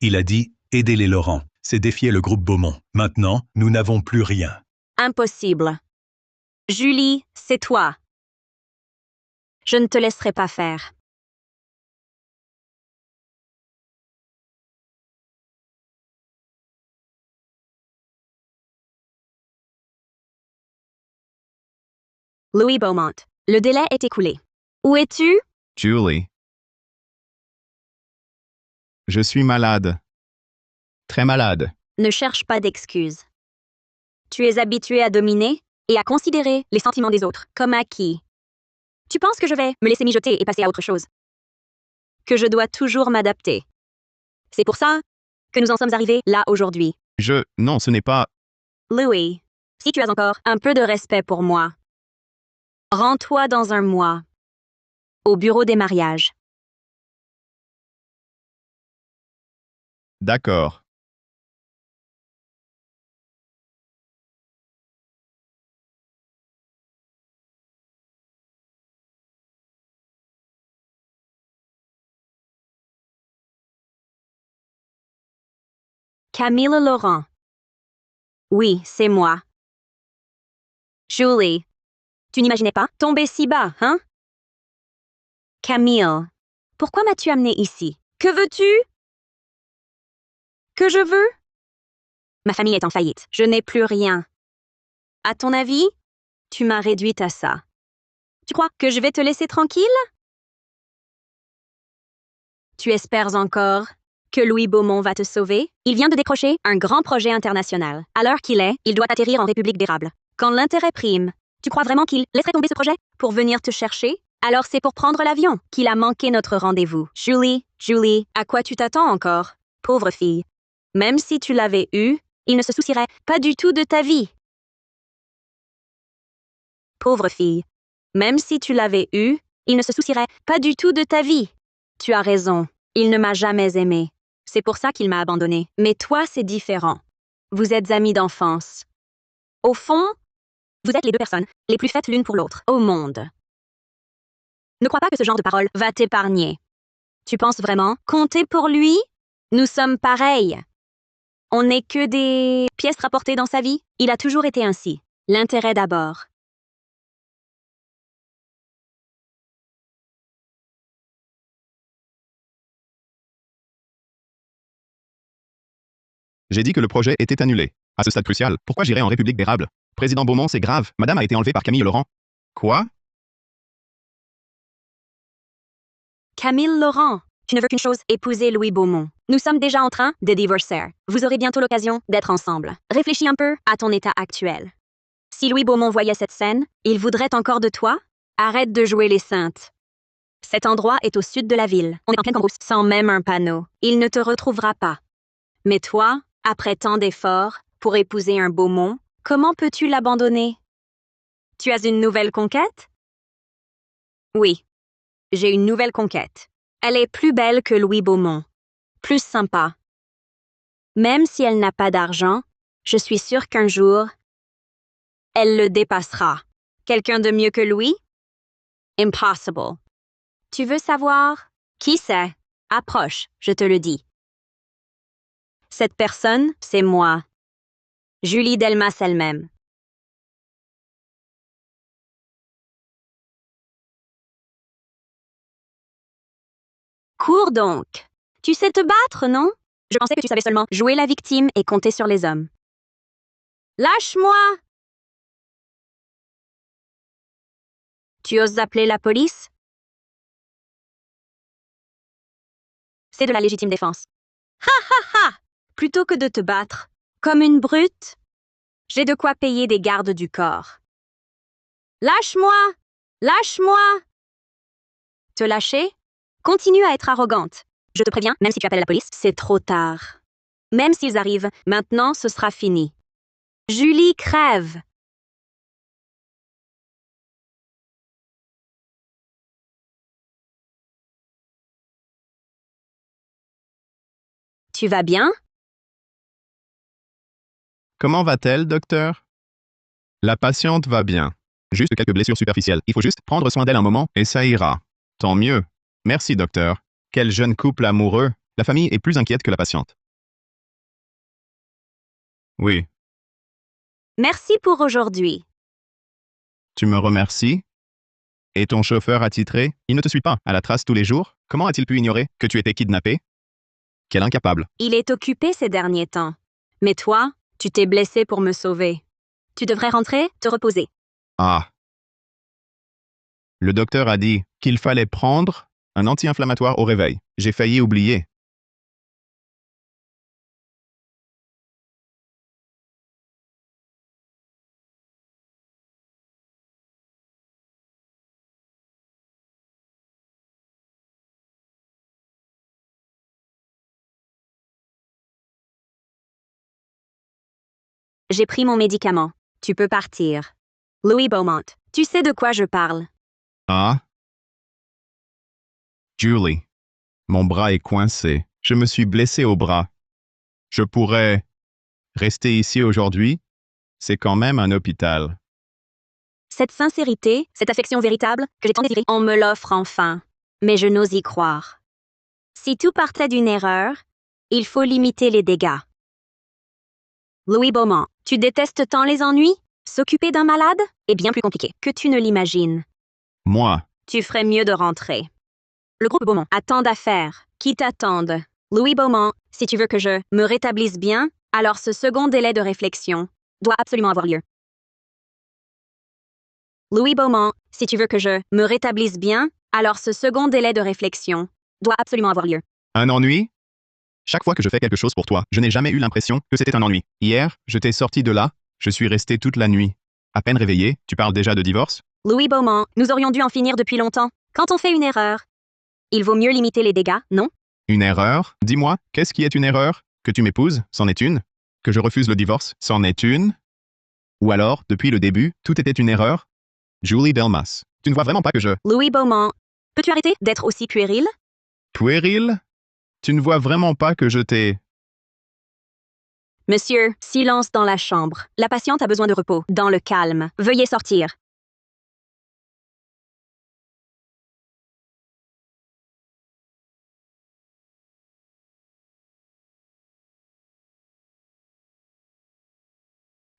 Il a dit « Aidez les Laurent ». C'est défier le groupe Beaumont. Maintenant, nous n'avons plus rien. Impossible. Julie, c'est toi. Je ne te laisserai pas faire. Louis Beaumont, le délai est écoulé. Où es-tu? Julie. Je suis malade. Très malade. Ne cherche pas d'excuses. Tu es habitué à dominer et à considérer les sentiments des autres comme acquis. Tu penses que je vais me laisser mijoter et passer à autre chose? Que je dois toujours m'adapter. C'est pour ça que nous en sommes arrivés là aujourd'hui. Non, ce n'est pas... Louis, si tu as encore un peu de respect pour moi, rends-toi dans un mois au bureau des mariages. D'accord. Camille Laurent. Oui, c'est moi. Julie, tu n'imaginais pas tomber si bas, hein? Camille, pourquoi m'as-tu amené ici? Que veux-tu? Que je veux? Ma famille est en faillite. Je n'ai plus rien. À ton avis, tu m'as réduite à ça. Tu crois que je vais te laisser tranquille? Tu espères encore que Louis Beaumont va te sauver? Il vient de décrocher un grand projet international. À l'heure qu'il est, il doit atterrir en République d'érable. Quand l'intérêt prime, tu crois vraiment qu'il laisserait tomber ce projet pour venir te chercher? Alors c'est pour prendre l'avion qu'il a manqué notre rendez-vous. Julie, à quoi tu t'attends encore? Pauvre fille. Même si tu l'avais eu, il ne se soucierait pas du tout de ta vie. Pauvre fille. Même si tu l'avais eu, il ne se soucierait pas du tout de ta vie. Tu as raison. Il ne m'a jamais aimé. C'est pour ça qu'il m'a abandonnée. Mais toi, c'est différent. Vous êtes amis d'enfance. Au fond, vous êtes les deux personnes les plus faites l'une pour l'autre au monde. Ne crois pas que ce genre de parole va t'épargner. Tu penses vraiment compter pour lui? Nous sommes pareils. On n'est que des pièces rapportées dans sa vie. Il a toujours été ainsi. L'intérêt d'abord. J'ai dit que le projet était annulé. À ce stade crucial, pourquoi j'irais en République d'érable? Président Beaumont, c'est grave. Madame a été enlevée par Camille Laurent. Quoi? Camille Laurent, tu ne veux qu'une chose, épouser Louis Beaumont. Nous sommes déjà en train de divorcer. Vous aurez bientôt l'occasion d'être ensemble. Réfléchis un peu à ton état actuel. Si Louis Beaumont voyait cette scène, il voudrait encore de toi? Arrête de jouer les saintes. Cet endroit est au sud de la ville. On est en pleine cambrousse, sans même un panneau. Il ne te retrouvera pas. Mais toi, après tant d'efforts, pour épouser un Beaumont, comment peux-tu l'abandonner? Tu as une nouvelle conquête? Oui, j'ai une nouvelle conquête. Elle est plus belle que Louis Beaumont, plus sympa. Même si elle n'a pas d'argent, je suis sûre qu'un jour, elle le dépassera. Quelqu'un de mieux que Louis? Impossible. Tu veux savoir? Qui c'est? Approche, je te le dis. Cette personne, c'est moi. Julie Delmas elle-même. Cours donc. Tu sais te battre, non? Je pensais que tu savais seulement jouer la victime et compter sur les hommes. Lâche-moi! Tu oses appeler la police? C'est de la légitime défense. Ha ha ha! Plutôt que de te battre, comme une brute, j'ai de quoi payer des gardes du corps. Lâche-moi! Lâche-moi! Te lâcher? Continue à être arrogante. Je te préviens, même si tu appelles la police, c'est trop tard. Même s'ils arrivent, maintenant ce sera fini. Julie crève. Tu vas bien? Comment va-t-elle, docteur? La patiente va bien. Juste quelques blessures superficielles. Il faut juste prendre soin d'elle un moment et ça ira. Tant mieux. Merci, docteur. Quel jeune couple amoureux. La famille est plus inquiète que la patiente. Oui. Merci pour aujourd'hui. Tu me remercies? Et ton chauffeur attitré, il ne te suit pas à la trace tous les jours? Comment a-t-il pu ignorer que tu étais kidnappé? Quel incapable. Il est occupé ces derniers temps. Mais toi, tu t'es blessé pour me sauver. Tu devrais rentrer, te reposer. Ah. Le docteur a dit qu'il fallait prendre un anti-inflammatoire au réveil. J'ai failli oublier. J'ai pris mon médicament. Tu peux partir. Louis Beaumont, tu sais de quoi je parle. Ah? Julie. Mon bras est coincé. Je me suis blessé au bras. Je pourrais rester ici aujourd'hui? C'est quand même un hôpital. Cette sincérité, cette affection véritable que j'ai tant désirée, on me l'offre enfin. Mais je n'ose y croire. Si tout partait d'une erreur, il faut limiter les dégâts. Louis Beaumont, tu détestes tant les ennuis? S'occuper d'un malade est bien plus compliqué que tu ne l'imagines. Moi, Tu ferais mieux de rentrer. Le groupe Beaumont a tant d'affaires qui t'attendent. Louis Beaumont, si tu veux que je me rétablisse bien, alors ce second délai de réflexion doit absolument avoir lieu. Louis Beaumont, si tu veux que je me rétablisse bien, alors ce second délai de réflexion doit absolument avoir lieu. un ennui? Chaque fois que je fais quelque chose pour toi, je n'ai jamais eu l'impression que c'était un ennui. Hier, je t'ai sorti de là, je suis resté toute la nuit. À peine réveillé, tu parles déjà de divorce? Louis Beaumont, nous aurions dû en finir depuis longtemps. Quand on fait une erreur, il vaut mieux limiter les dégâts, non? Une erreur? Dis-moi, qu'est-ce qui est une erreur? Que tu m'épouses, c'en est une? Que je refuse le divorce, c'en est une? Ou alors, depuis le début, tout était une erreur? Julie Delmas, tu ne vois vraiment pas que je... Louis Beaumont, peux-tu arrêter d'être aussi puéril? Puéril? Tu ne vois vraiment pas que je t'ai... Monsieur, silence dans la chambre. La patiente a besoin de repos, dans le calme. Veuillez sortir.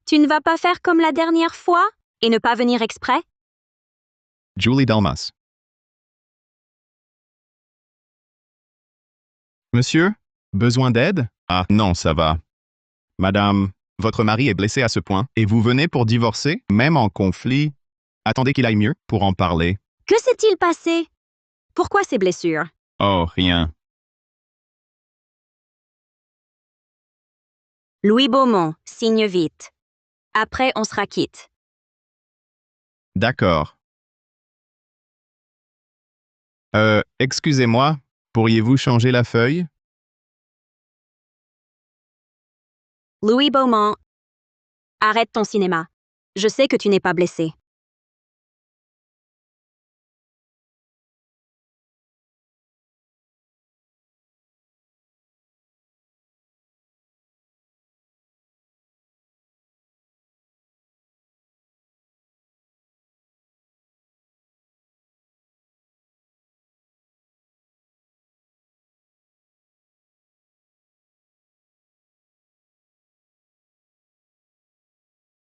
Tu ne vas pas faire comme la dernière fois et ne pas venir exprès? Julie Delmas. Monsieur? Besoin d'aide? Ah, non, ça va. Madame, votre mari est blessé à ce point, et vous venez pour divorcer, même en conflit? Attendez qu'il aille mieux pour en parler. Que s'est-il passé? Pourquoi ces blessures? Oh, rien. Louis Beaumont, signe vite. Après, on sera quitte. D'accord. Excusez-moi, pourriez-vous changer la feuille? Louis Beaumont, arrête ton cinéma. Je sais que tu n'es pas blessé.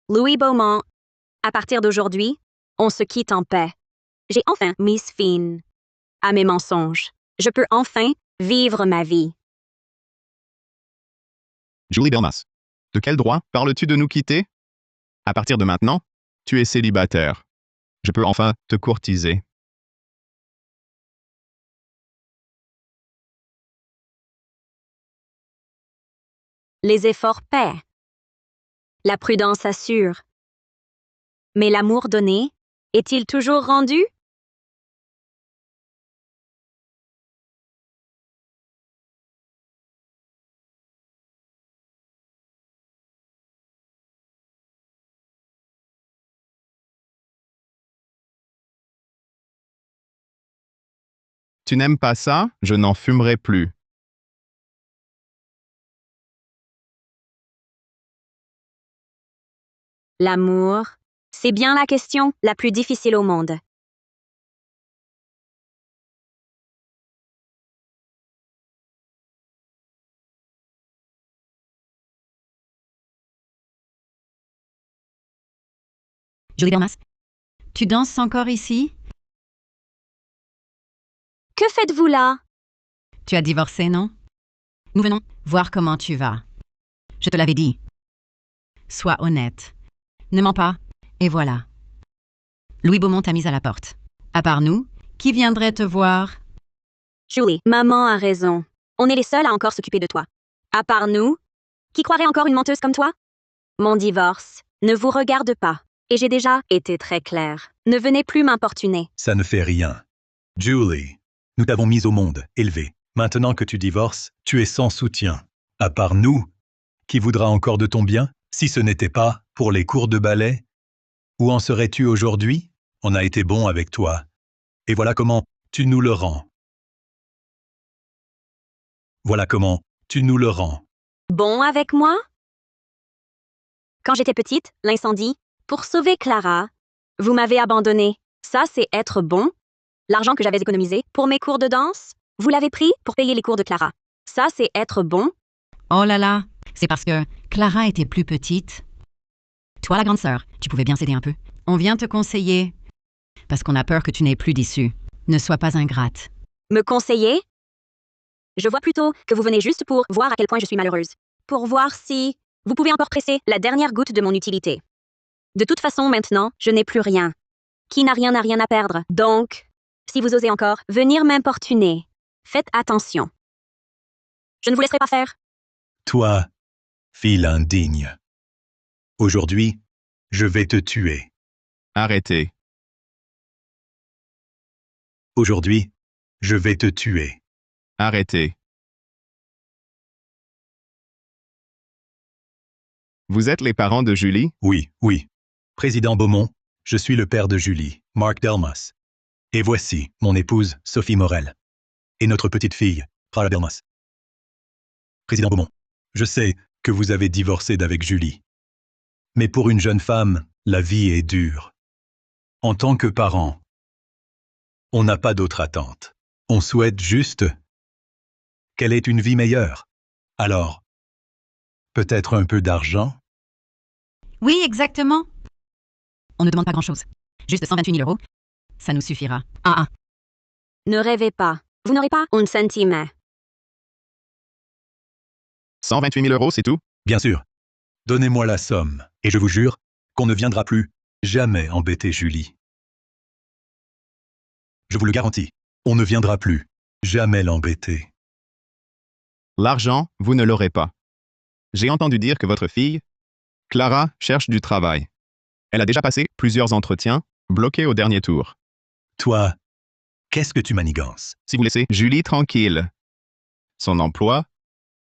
Louis Beaumont, à partir d'aujourd'hui, on se quitte en paix. J'ai enfin mis fin à mes mensonges. Je peux enfin vivre ma vie. Julie Delmas. De quel droit parles-tu de nous quitter? À partir de maintenant, tu es célibataire. Je peux enfin te courtiser. Les efforts paient. La prudence assure. Mais l'amour donné, est-il toujours rendu? Tu n'aimes pas ça? Je n'en fumerai plus. L'amour, c'est bien la question la plus difficile au monde. Julie Delmas, tu danses encore ici? Que faites-vous là? Tu as divorcé, non? Nous venons voir comment tu vas. Je te l'avais dit. Sois honnête. Ne mens pas. Et voilà. Louis Beaumont t'a mise à la porte. À part nous, qui viendrait te voir? Julie, maman a raison. On est les seuls à encore s'occuper de toi. À part nous, qui croirait encore une menteuse comme toi? Mon divorce ne vous regarde pas. Et j'ai déjà été très claire. Ne venez plus m'importuner. Ça ne fait rien. Julie, nous t'avons mise au monde, élevée. Maintenant que tu divorces, tu es sans soutien. À part nous, qui voudra encore de ton bien, si ce n'était pas pour les cours de ballet? Où en serais-tu aujourd'hui? On a été bon avec toi. Et voilà comment tu nous le rends. Voilà comment tu nous le rends. Bon avec moi? Quand j'étais petite, l'incendie, pour sauver Clara, vous m'avez abandonnée. Ça, c'est être bon? L'argent que j'avais économisé pour mes cours de danse, vous l'avez pris pour payer les cours de Clara. Ça, c'est être bon? Oh là là, c'est parce que Clara était plus petite. Toi, la grande sœur, tu pouvais bien céder un peu. On vient te conseiller parce qu'on a peur que tu n'aies plus d'issue. Ne sois pas ingrate. Me conseiller? Je vois plutôt que vous venez juste pour voir à quel point je suis malheureuse. Pour voir si vous pouvez encore presser la dernière goutte de mon utilité. De toute façon, maintenant, je n'ai plus rien. Qui n'a rien à perdre. Donc, si vous osez encore venir m'importuner, faites attention. Je ne vous laisserai pas faire. Toi, fille indigne. Aujourd'hui, je vais te tuer. Arrêtez. Aujourd'hui, je vais te tuer. Arrêtez. Vous êtes les parents de Julie? Oui, oui. Président Beaumont, je suis le père de Julie, Mark Delmas. Et voici mon épouse, Sophie Morel. Et notre petite fille, Clara Delmas. Président Beaumont, je sais que vous avez divorcé d'avec Julie. Mais pour une jeune femme, la vie est dure. En tant que parent, on n'a pas d'autre attente. On souhaite juste qu'elle ait une vie meilleure. Alors, peut-être un peu d'argent? Oui, exactement. On ne demande pas grand-chose. Juste 128 000 €. Ça nous suffira. Ah. Ne rêvez pas. Vous n'aurez pas un centime. 128 000 €, c'est tout? Bien sûr. Donnez-moi la somme, et je vous jure qu'on ne viendra plus jamais embêter Julie. Je vous le garantis, on ne viendra plus jamais l'embêter. L'argent, vous ne l'aurez pas. J'ai entendu dire que votre fille, Clara, cherche du travail. Elle a déjà passé plusieurs entretiens, bloquée au dernier tour. Toi, qu'est-ce que tu manigances? Si vous laissez Julie tranquille. Son emploi,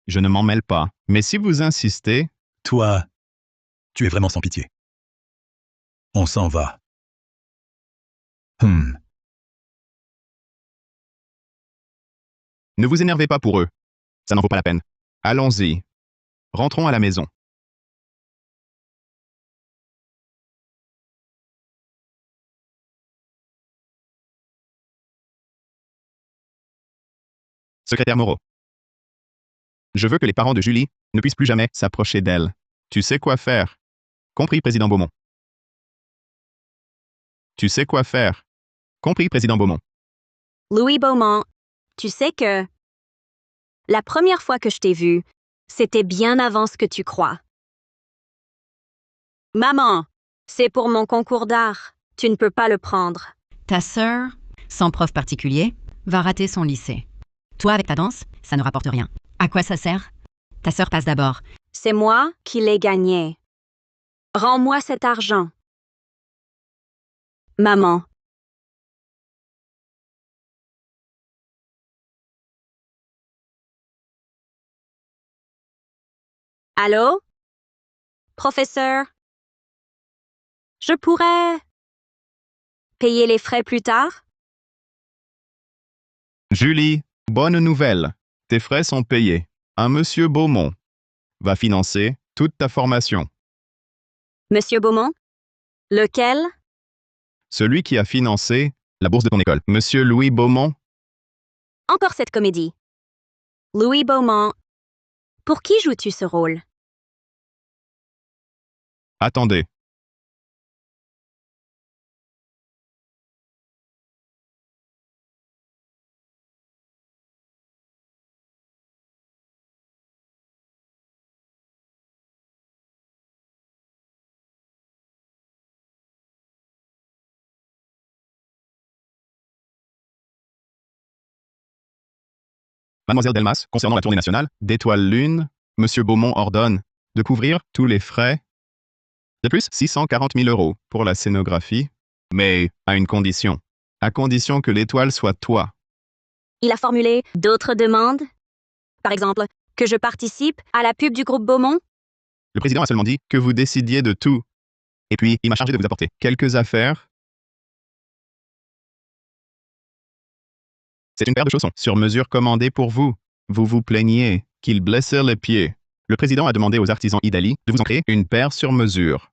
je ne m'en mêle pas. Mais si vous insistez, Toi, tu es vraiment sans pitié. On s'en va. ne vous énervez pas pour eux. Ça n'en vaut pas la peine. Allons-y. Rentrons à la maison. Secrétaire Moreau. Je veux que les parents de Julie ne puissent plus jamais s'approcher d'elle. Tu sais quoi faire. Compris, Président Beaumont. Tu sais quoi faire. Compris, Président Beaumont. Louis Beaumont, tu sais que la première fois que je t'ai vu, c'était bien avant ce que tu crois. Maman, c'est pour mon concours d'art. Tu ne peux pas le prendre. Ta sœur, sans prof particulier, va rater son lycée. Toi, avec ta danse, ça ne rapporte rien. À quoi ça sert? Ta sœur passe d'abord. C'est moi qui l'ai gagné. Rends-moi cet argent. Maman. Allô? Professeur? Je pourrais payer les frais plus tard? Julie, bonne nouvelle. Tes frais sont payés. Un monsieur Beaumont va financer toute ta formation. Monsieur Beaumont? Lequel? Celui qui a financé la bourse de ton école. Monsieur Louis Beaumont, Encore cette comédie. Louis Beaumont. Pour qui joues-tu ce rôle? attendez. Mademoiselle Delmas, concernant la tournée nationale d'Étoile Lune, Monsieur Beaumont ordonne de couvrir tous les frais. De plus, 640 000 € pour la scénographie, mais à une condition. À condition que l'étoile soit toi. Il a formulé d'autres demandes? Par exemple, que je participe à la pub du groupe Beaumont? Le président a seulement dit que vous décidiez de tout. Et puis, il m'a chargé de vous apporter quelques affaires. C'est une paire de chaussons sur mesure commandée pour vous. Vous vous plaignez qu'ils blessèrent les pieds. Le président a demandé aux artisans Idali de vous en créer une paire sur mesure.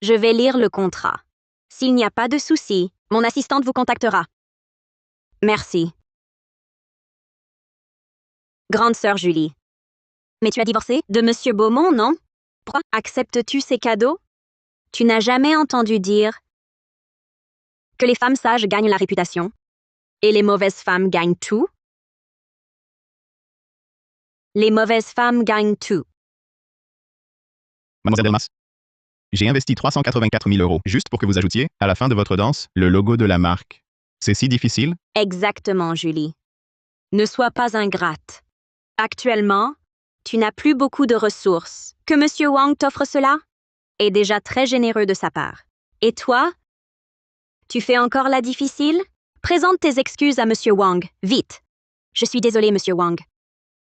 Je vais lire le contrat. S'il n'y a pas de souci, mon assistante vous contactera. Merci. Grande sœur Julie. Mais tu as divorcé de Monsieur Beaumont, non? Pourquoi acceptes-tu ces cadeaux? Tu n'as jamais entendu dire que les femmes sages gagnent la réputation et les mauvaises femmes gagnent tout? Les mauvaises femmes gagnent tout. Mademoiselle Delmas, j'ai investi 384 000 € juste pour que vous ajoutiez, à la fin de votre danse, le logo de la marque. C'est si difficile? Exactement, Julie. Ne sois pas ingrate. Actuellement, tu n'as plus beaucoup de ressources. Que Monsieur Wang t'offre cela est déjà très généreux de sa part. Et toi? Tu fais encore la difficile? Présente tes excuses à Monsieur Wang, vite. Je suis désolée, Monsieur Wang.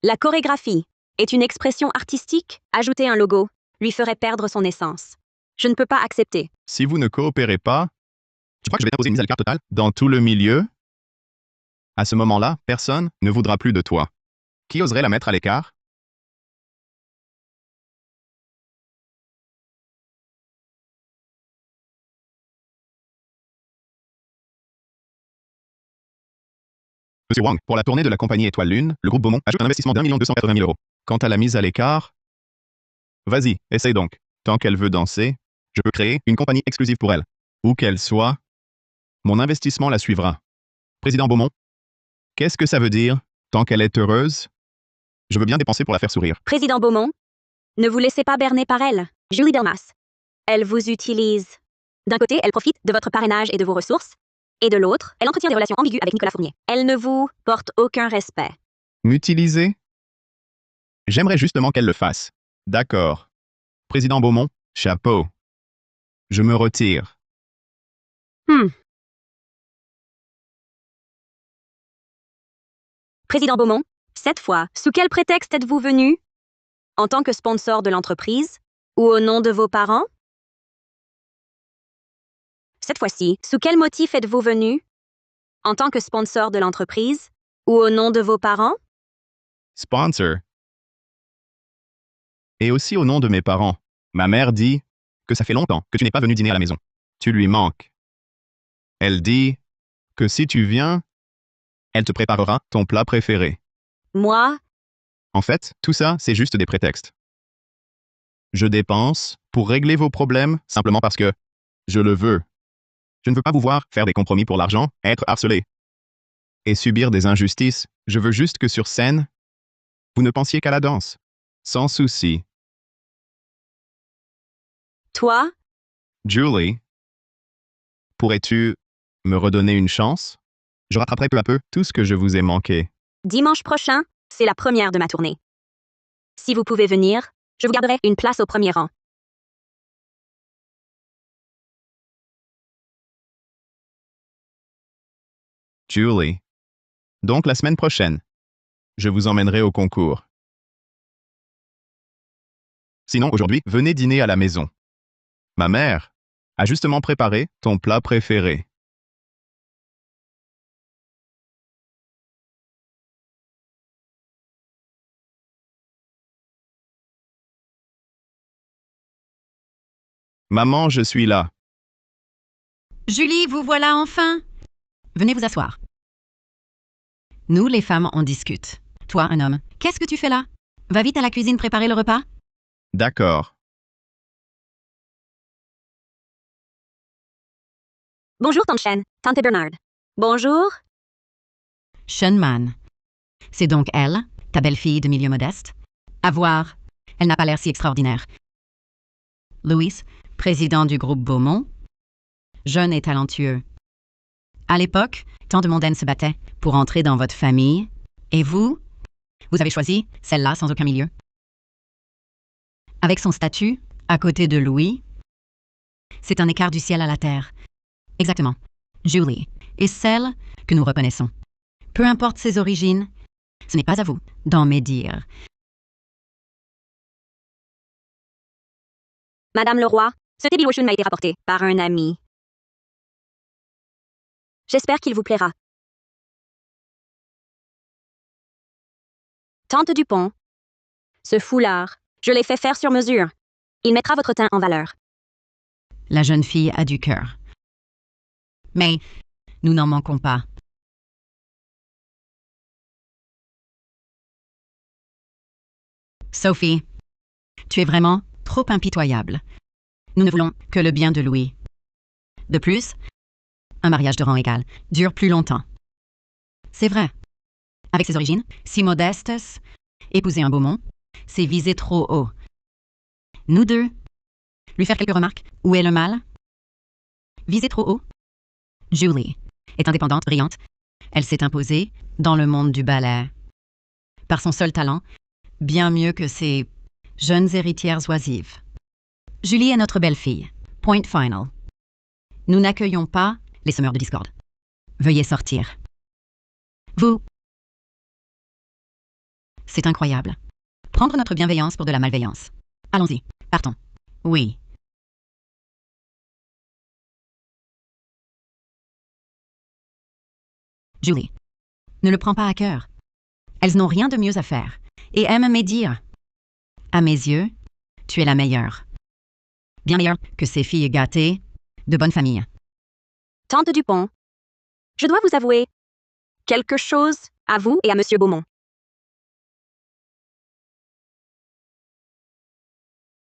La chorégraphie est une expression artistique. Ajouter un logo lui ferait perdre son essence. Je ne peux pas accepter. Si vous ne coopérez pas, tu crois que je vais t'imposer une mise à l'écart totale dans tout le milieu? À ce moment-là, personne ne voudra plus de toi. Qui oserait la mettre à l'écart? Monsieur Wang, pour la tournée de la compagnie Étoile Lune, le groupe Beaumont ajoute un investissement d'1 280 000 €. Quant à la mise à l'écart, vas-y, essaye donc. Tant qu'elle veut danser, je peux créer une compagnie exclusive pour elle. Où qu'elle soit, mon investissement la suivra. Président Beaumont, qu'est-ce que ça veut dire, tant qu'elle est heureuse? Je veux bien dépenser pour la faire sourire. Président Beaumont, ne vous laissez pas berner par elle. Julie Delmas. Elle vous utilise. D'un côté, elle profite de votre parrainage et de vos ressources. Et de l'autre, elle entretient des relations ambiguës avec Nicolas Fournier. Elle ne vous porte aucun respect. M'utiliser? J'aimerais justement qu'elle le fasse. D'accord. Président Beaumont, chapeau. Je me retire. Président Beaumont, cette fois, sous quel prétexte êtes-vous venu? En tant que sponsor de l'entreprise? Ou au nom de vos parents? Cette fois-ci, sous quel motif êtes-vous venu? En tant que sponsor de l'entreprise? Ou au nom de vos parents? Sponsor. Et aussi au nom de mes parents. Ma mère dit que ça fait longtemps que tu n'es pas venu dîner à la maison. Tu lui manques. Elle dit que si tu viens, elle te préparera ton plat préféré. Moi? En fait, tout ça, c'est juste des prétextes. Je dépense pour régler vos problèmes simplement parce que je le veux. Je ne veux pas vous voir faire des compromis pour l'argent, être harcelé et subir des injustices. Je veux juste que sur scène, vous ne pensiez qu'à la danse. Sans souci. Toi? Julie, Pourrais-tu me redonner une chance? Je rattraperai peu à peu tout ce que je vous ai manqué. Dimanche prochain, c'est la première de ma tournée. Si vous pouvez venir, je vous garderai une place au premier rang. Julie. Donc la semaine prochaine, je vous emmènerai au concours. Sinon, aujourd'hui, venez dîner à la maison. Ma mère a justement préparé ton plat préféré. Maman, je suis là. Julie, vous voilà enfin. Venez vous asseoir. Nous, les femmes, on discute. Toi, un homme, qu'est-ce que tu fais là? Va vite à la cuisine préparer le repas. D'accord. Bonjour, Tante Chen, Tante Bernard. Bonjour. Shunman. C'est donc elle, ta belle-fille de milieu modeste? À voir. Elle n'a pas l'air si extraordinaire. Louis, président du groupe Beaumont. Jeune et talentueux. À l'époque, tant de mondaines se battaient pour entrer dans votre famille. Et vous? Vous avez choisi celle-là sans aucun milieu. Avec son statut, à côté de Louis, c'est un écart du ciel à la terre. Exactement. Julie est celle que nous reconnaissons. Peu importe ses origines, ce n'est pas à vous d'en médire. Madame le roi, ce thé Bilochun m'a été rapporté par un ami. J'espère qu'il vous plaira. Tante Dupont, ce foulard, je l'ai fait faire sur mesure. Il mettra votre teint en valeur. La jeune fille a du cœur. Mais nous n'en manquons pas. Sophie, tu es vraiment trop impitoyable. Nous ne voulons que le bien de Louis. De plus, un mariage de rang égal dure plus longtemps. C'est vrai. Avec ses origines, si modestes, épouser un Beaumont, c'est viser trop haut. Nous deux, lui faire quelques remarques, où est le mal? Viser trop haut? Julie est indépendante, brillante. Elle s'est imposée dans le monde du ballet. Par son seul talent, bien mieux que ses jeunes héritières oisives. Julie est notre belle-fille. Point final. Nous n'accueillons pas les semeurs de discorde. Veuillez sortir. Vous. C'est incroyable. Prendre notre bienveillance pour de la malveillance. Allons-y, partons. Oui. Julie, ne le prends pas à cœur. Elles n'ont rien de mieux à faire et aiment médire. À mes yeux, tu es la meilleure. Bien meilleure que ces filles gâtées, de bonne famille. Tante Dupont, je dois vous avouer quelque chose à vous et à Monsieur Beaumont.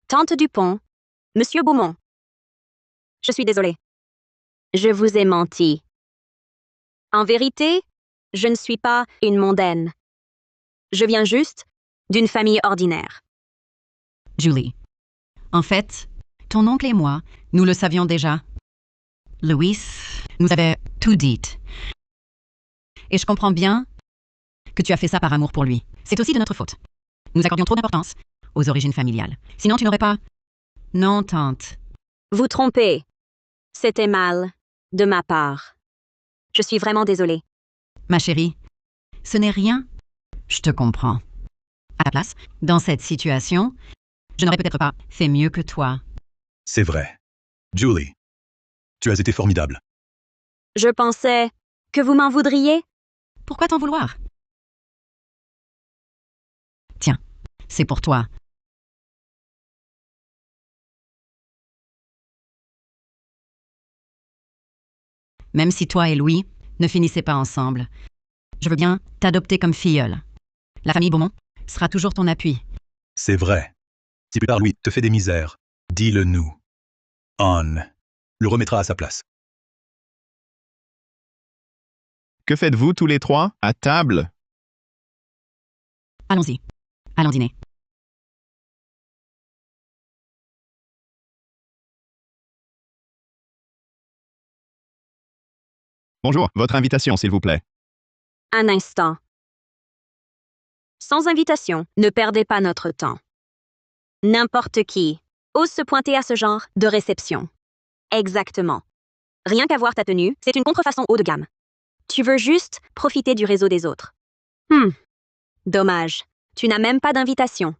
Tante Dupont, Monsieur Beaumont. Je suis désolée. Je vous ai menti. En vérité, je ne suis pas une mondaine. Je viens juste d'une famille ordinaire. Julie, en fait, ton oncle et moi, nous le savions déjà. Louis nous avait tout dit. Et je comprends bien que tu as fait ça par amour pour lui. C'est aussi de notre faute. Nous accordions trop d'importance aux origines familiales. Sinon, tu n'aurais pas... Non, tante. Vous trompez. C'était mal de ma part. Je suis vraiment désolée. Ma chérie, ce n'est rien. Je te comprends. À ta place, dans cette situation, je n'aurais peut-être pas fait mieux que toi. C'est vrai. Julie, tu as été formidable. Je pensais que vous m'en voudriez. Pourquoi t'en vouloir? Tiens, c'est pour toi. Même si toi et Louis ne finissez pas ensemble, je veux bien t'adopter comme filleule. La famille Beaumont sera toujours ton appui. C'est vrai. Si plus tard Louis te fait des misères, dis-le nous. Anne le remettra à sa place. Que faites-vous tous les trois à table? Allons-y. Allons dîner. Bonjour, votre invitation, s'il vous plaît. Un instant. Sans invitation, ne perdez pas notre temps. N'importe qui ose se pointer à ce genre de réception. Exactement. Rien qu'à voir ta tenue, c'est une contrefaçon haut de gamme. Tu veux juste profiter du réseau des autres. Dommage. Tu n'as même pas d'invitation.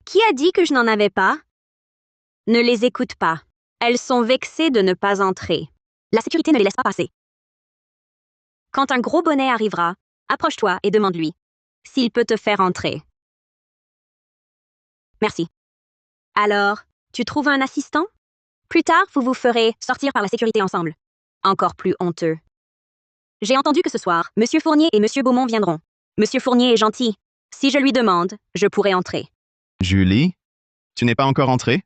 Qui a dit que je n'en avais pas? Ne les écoute pas. Elles sont vexées de ne pas entrer. La sécurité ne les laisse pas passer. Quand un gros bonnet arrivera, approche-toi et demande-lui s'il peut te faire entrer. Merci. Alors, tu trouves un assistant? Plus tard, vous vous ferez sortir par la sécurité ensemble. Encore plus honteux. J'ai entendu que ce soir, Monsieur Fournier et Monsieur Beaumont viendront. Monsieur Fournier est gentil. Si je lui demande, je pourrai entrer. Julie, tu n'es pas encore entrée?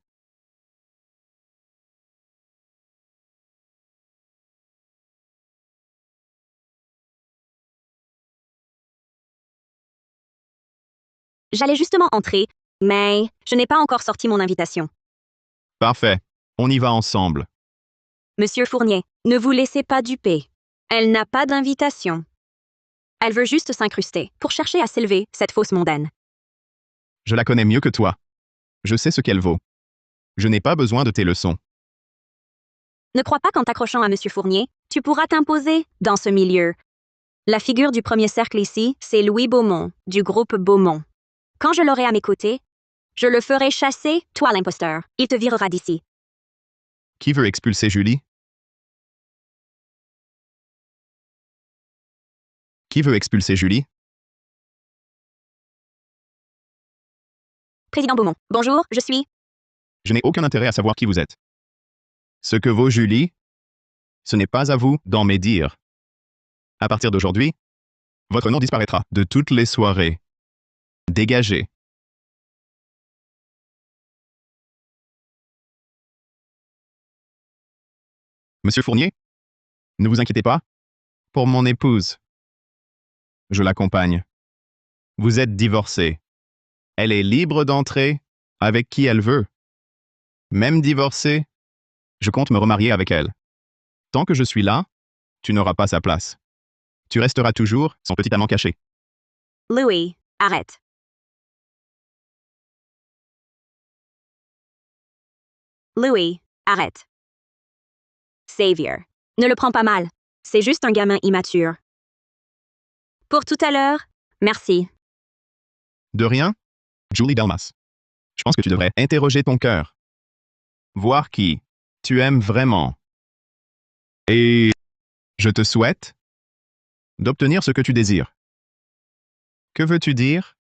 J'allais justement entrer, mais je n'ai pas encore sorti mon invitation. Parfait. On y va ensemble. Monsieur Fournier, ne vous laissez pas duper. Elle n'a pas d'invitation. Elle veut juste s'incruster pour chercher à s'élever, cette fausse mondaine. Je la connais mieux que toi. Je sais ce qu'elle vaut. Je n'ai pas besoin de tes leçons. Ne crois pas qu'en t'accrochant à Monsieur Fournier, tu pourras t'imposer dans ce milieu. La figure du premier cercle ici, c'est Louis Beaumont, du groupe Beaumont. Quand je l'aurai à mes côtés, je le ferai chasser, toi l'imposteur. Il te virera d'ici. Qui veut expulser Julie? Qui veut expulser Julie? Président Beaumont, bonjour, je suis... Je n'ai aucun intérêt à savoir qui vous êtes. Ce que vaut Julie, ce n'est pas à vous d'en médire. À partir d'aujourd'hui, votre nom disparaîtra de toutes les soirées. Dégagez. Monsieur Fournier, ne vous inquiétez pas. Pour mon épouse. Je l'accompagne. Vous êtes divorcé. Elle est libre d'entrer avec qui elle veut. Même divorcée, je compte me remarier avec elle. Tant que je suis là, tu n'auras pas sa place. Tu resteras toujours son petit amant caché. Louis, arrête. Louis, arrête. Xavier, ne le prends pas mal. C'est juste un gamin immature. Pour tout à l'heure, merci. De rien, Julie Delmas. Je pense que tu devrais interroger ton cœur. Voir qui tu aimes vraiment. Et je te souhaite d'obtenir ce que tu désires. Que veux-tu dire?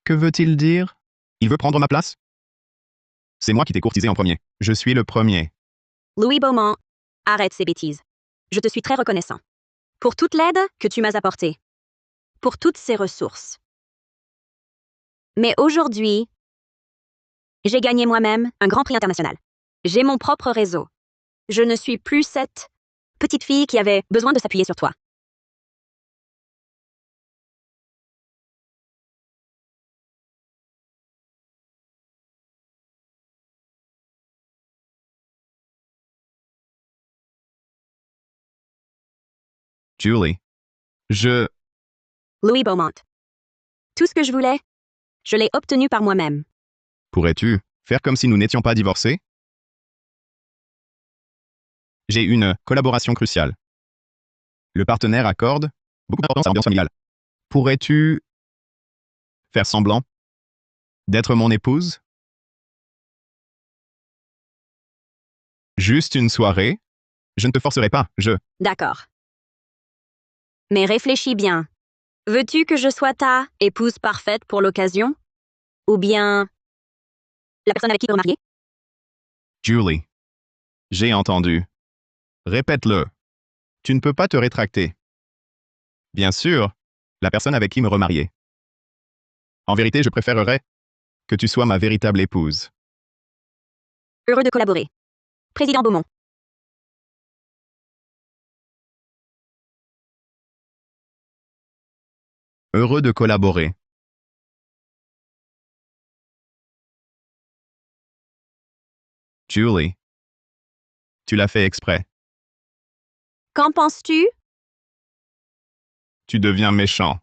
Que veut-il dire? Il veut prendre ma place? C'est moi qui t'ai courtisé en premier. Je suis le premier. Louis Beaumont, arrête ces bêtises. Je te suis très reconnaissant. Pour toute l'aide que tu m'as apportée. Pour toutes ces ressources. Mais aujourd'hui, j'ai gagné moi-même un grand prix international. J'ai mon propre réseau. Je ne suis plus cette petite fille qui avait besoin de s'appuyer sur toi. Julie. Louis Beaumont. Tout ce que je voulais, je l'ai obtenu par moi-même. Pourrais-tu faire comme si nous n'étions pas divorcés? J'ai une collaboration cruciale. Le partenaire accorde beaucoup d'importance à l'ambiance familiale. Pourrais-tu faire semblant d'être mon épouse? Juste une soirée? Je ne te forcerai pas, D'accord. Mais réfléchis bien. Veux-tu que je sois ta épouse parfaite pour l'occasion? Ou bien la personne avec qui te remarier? Julie. J'ai entendu. Répète-le. Tu ne peux pas te rétracter. Bien sûr, la personne avec qui me remarier. En vérité, je préférerais que tu sois ma véritable épouse. Heureux de collaborer. Président Beaumont. Heureux de collaborer. Julie. Tu l'as fait exprès. Qu'en penses-tu? Tu deviens méchant.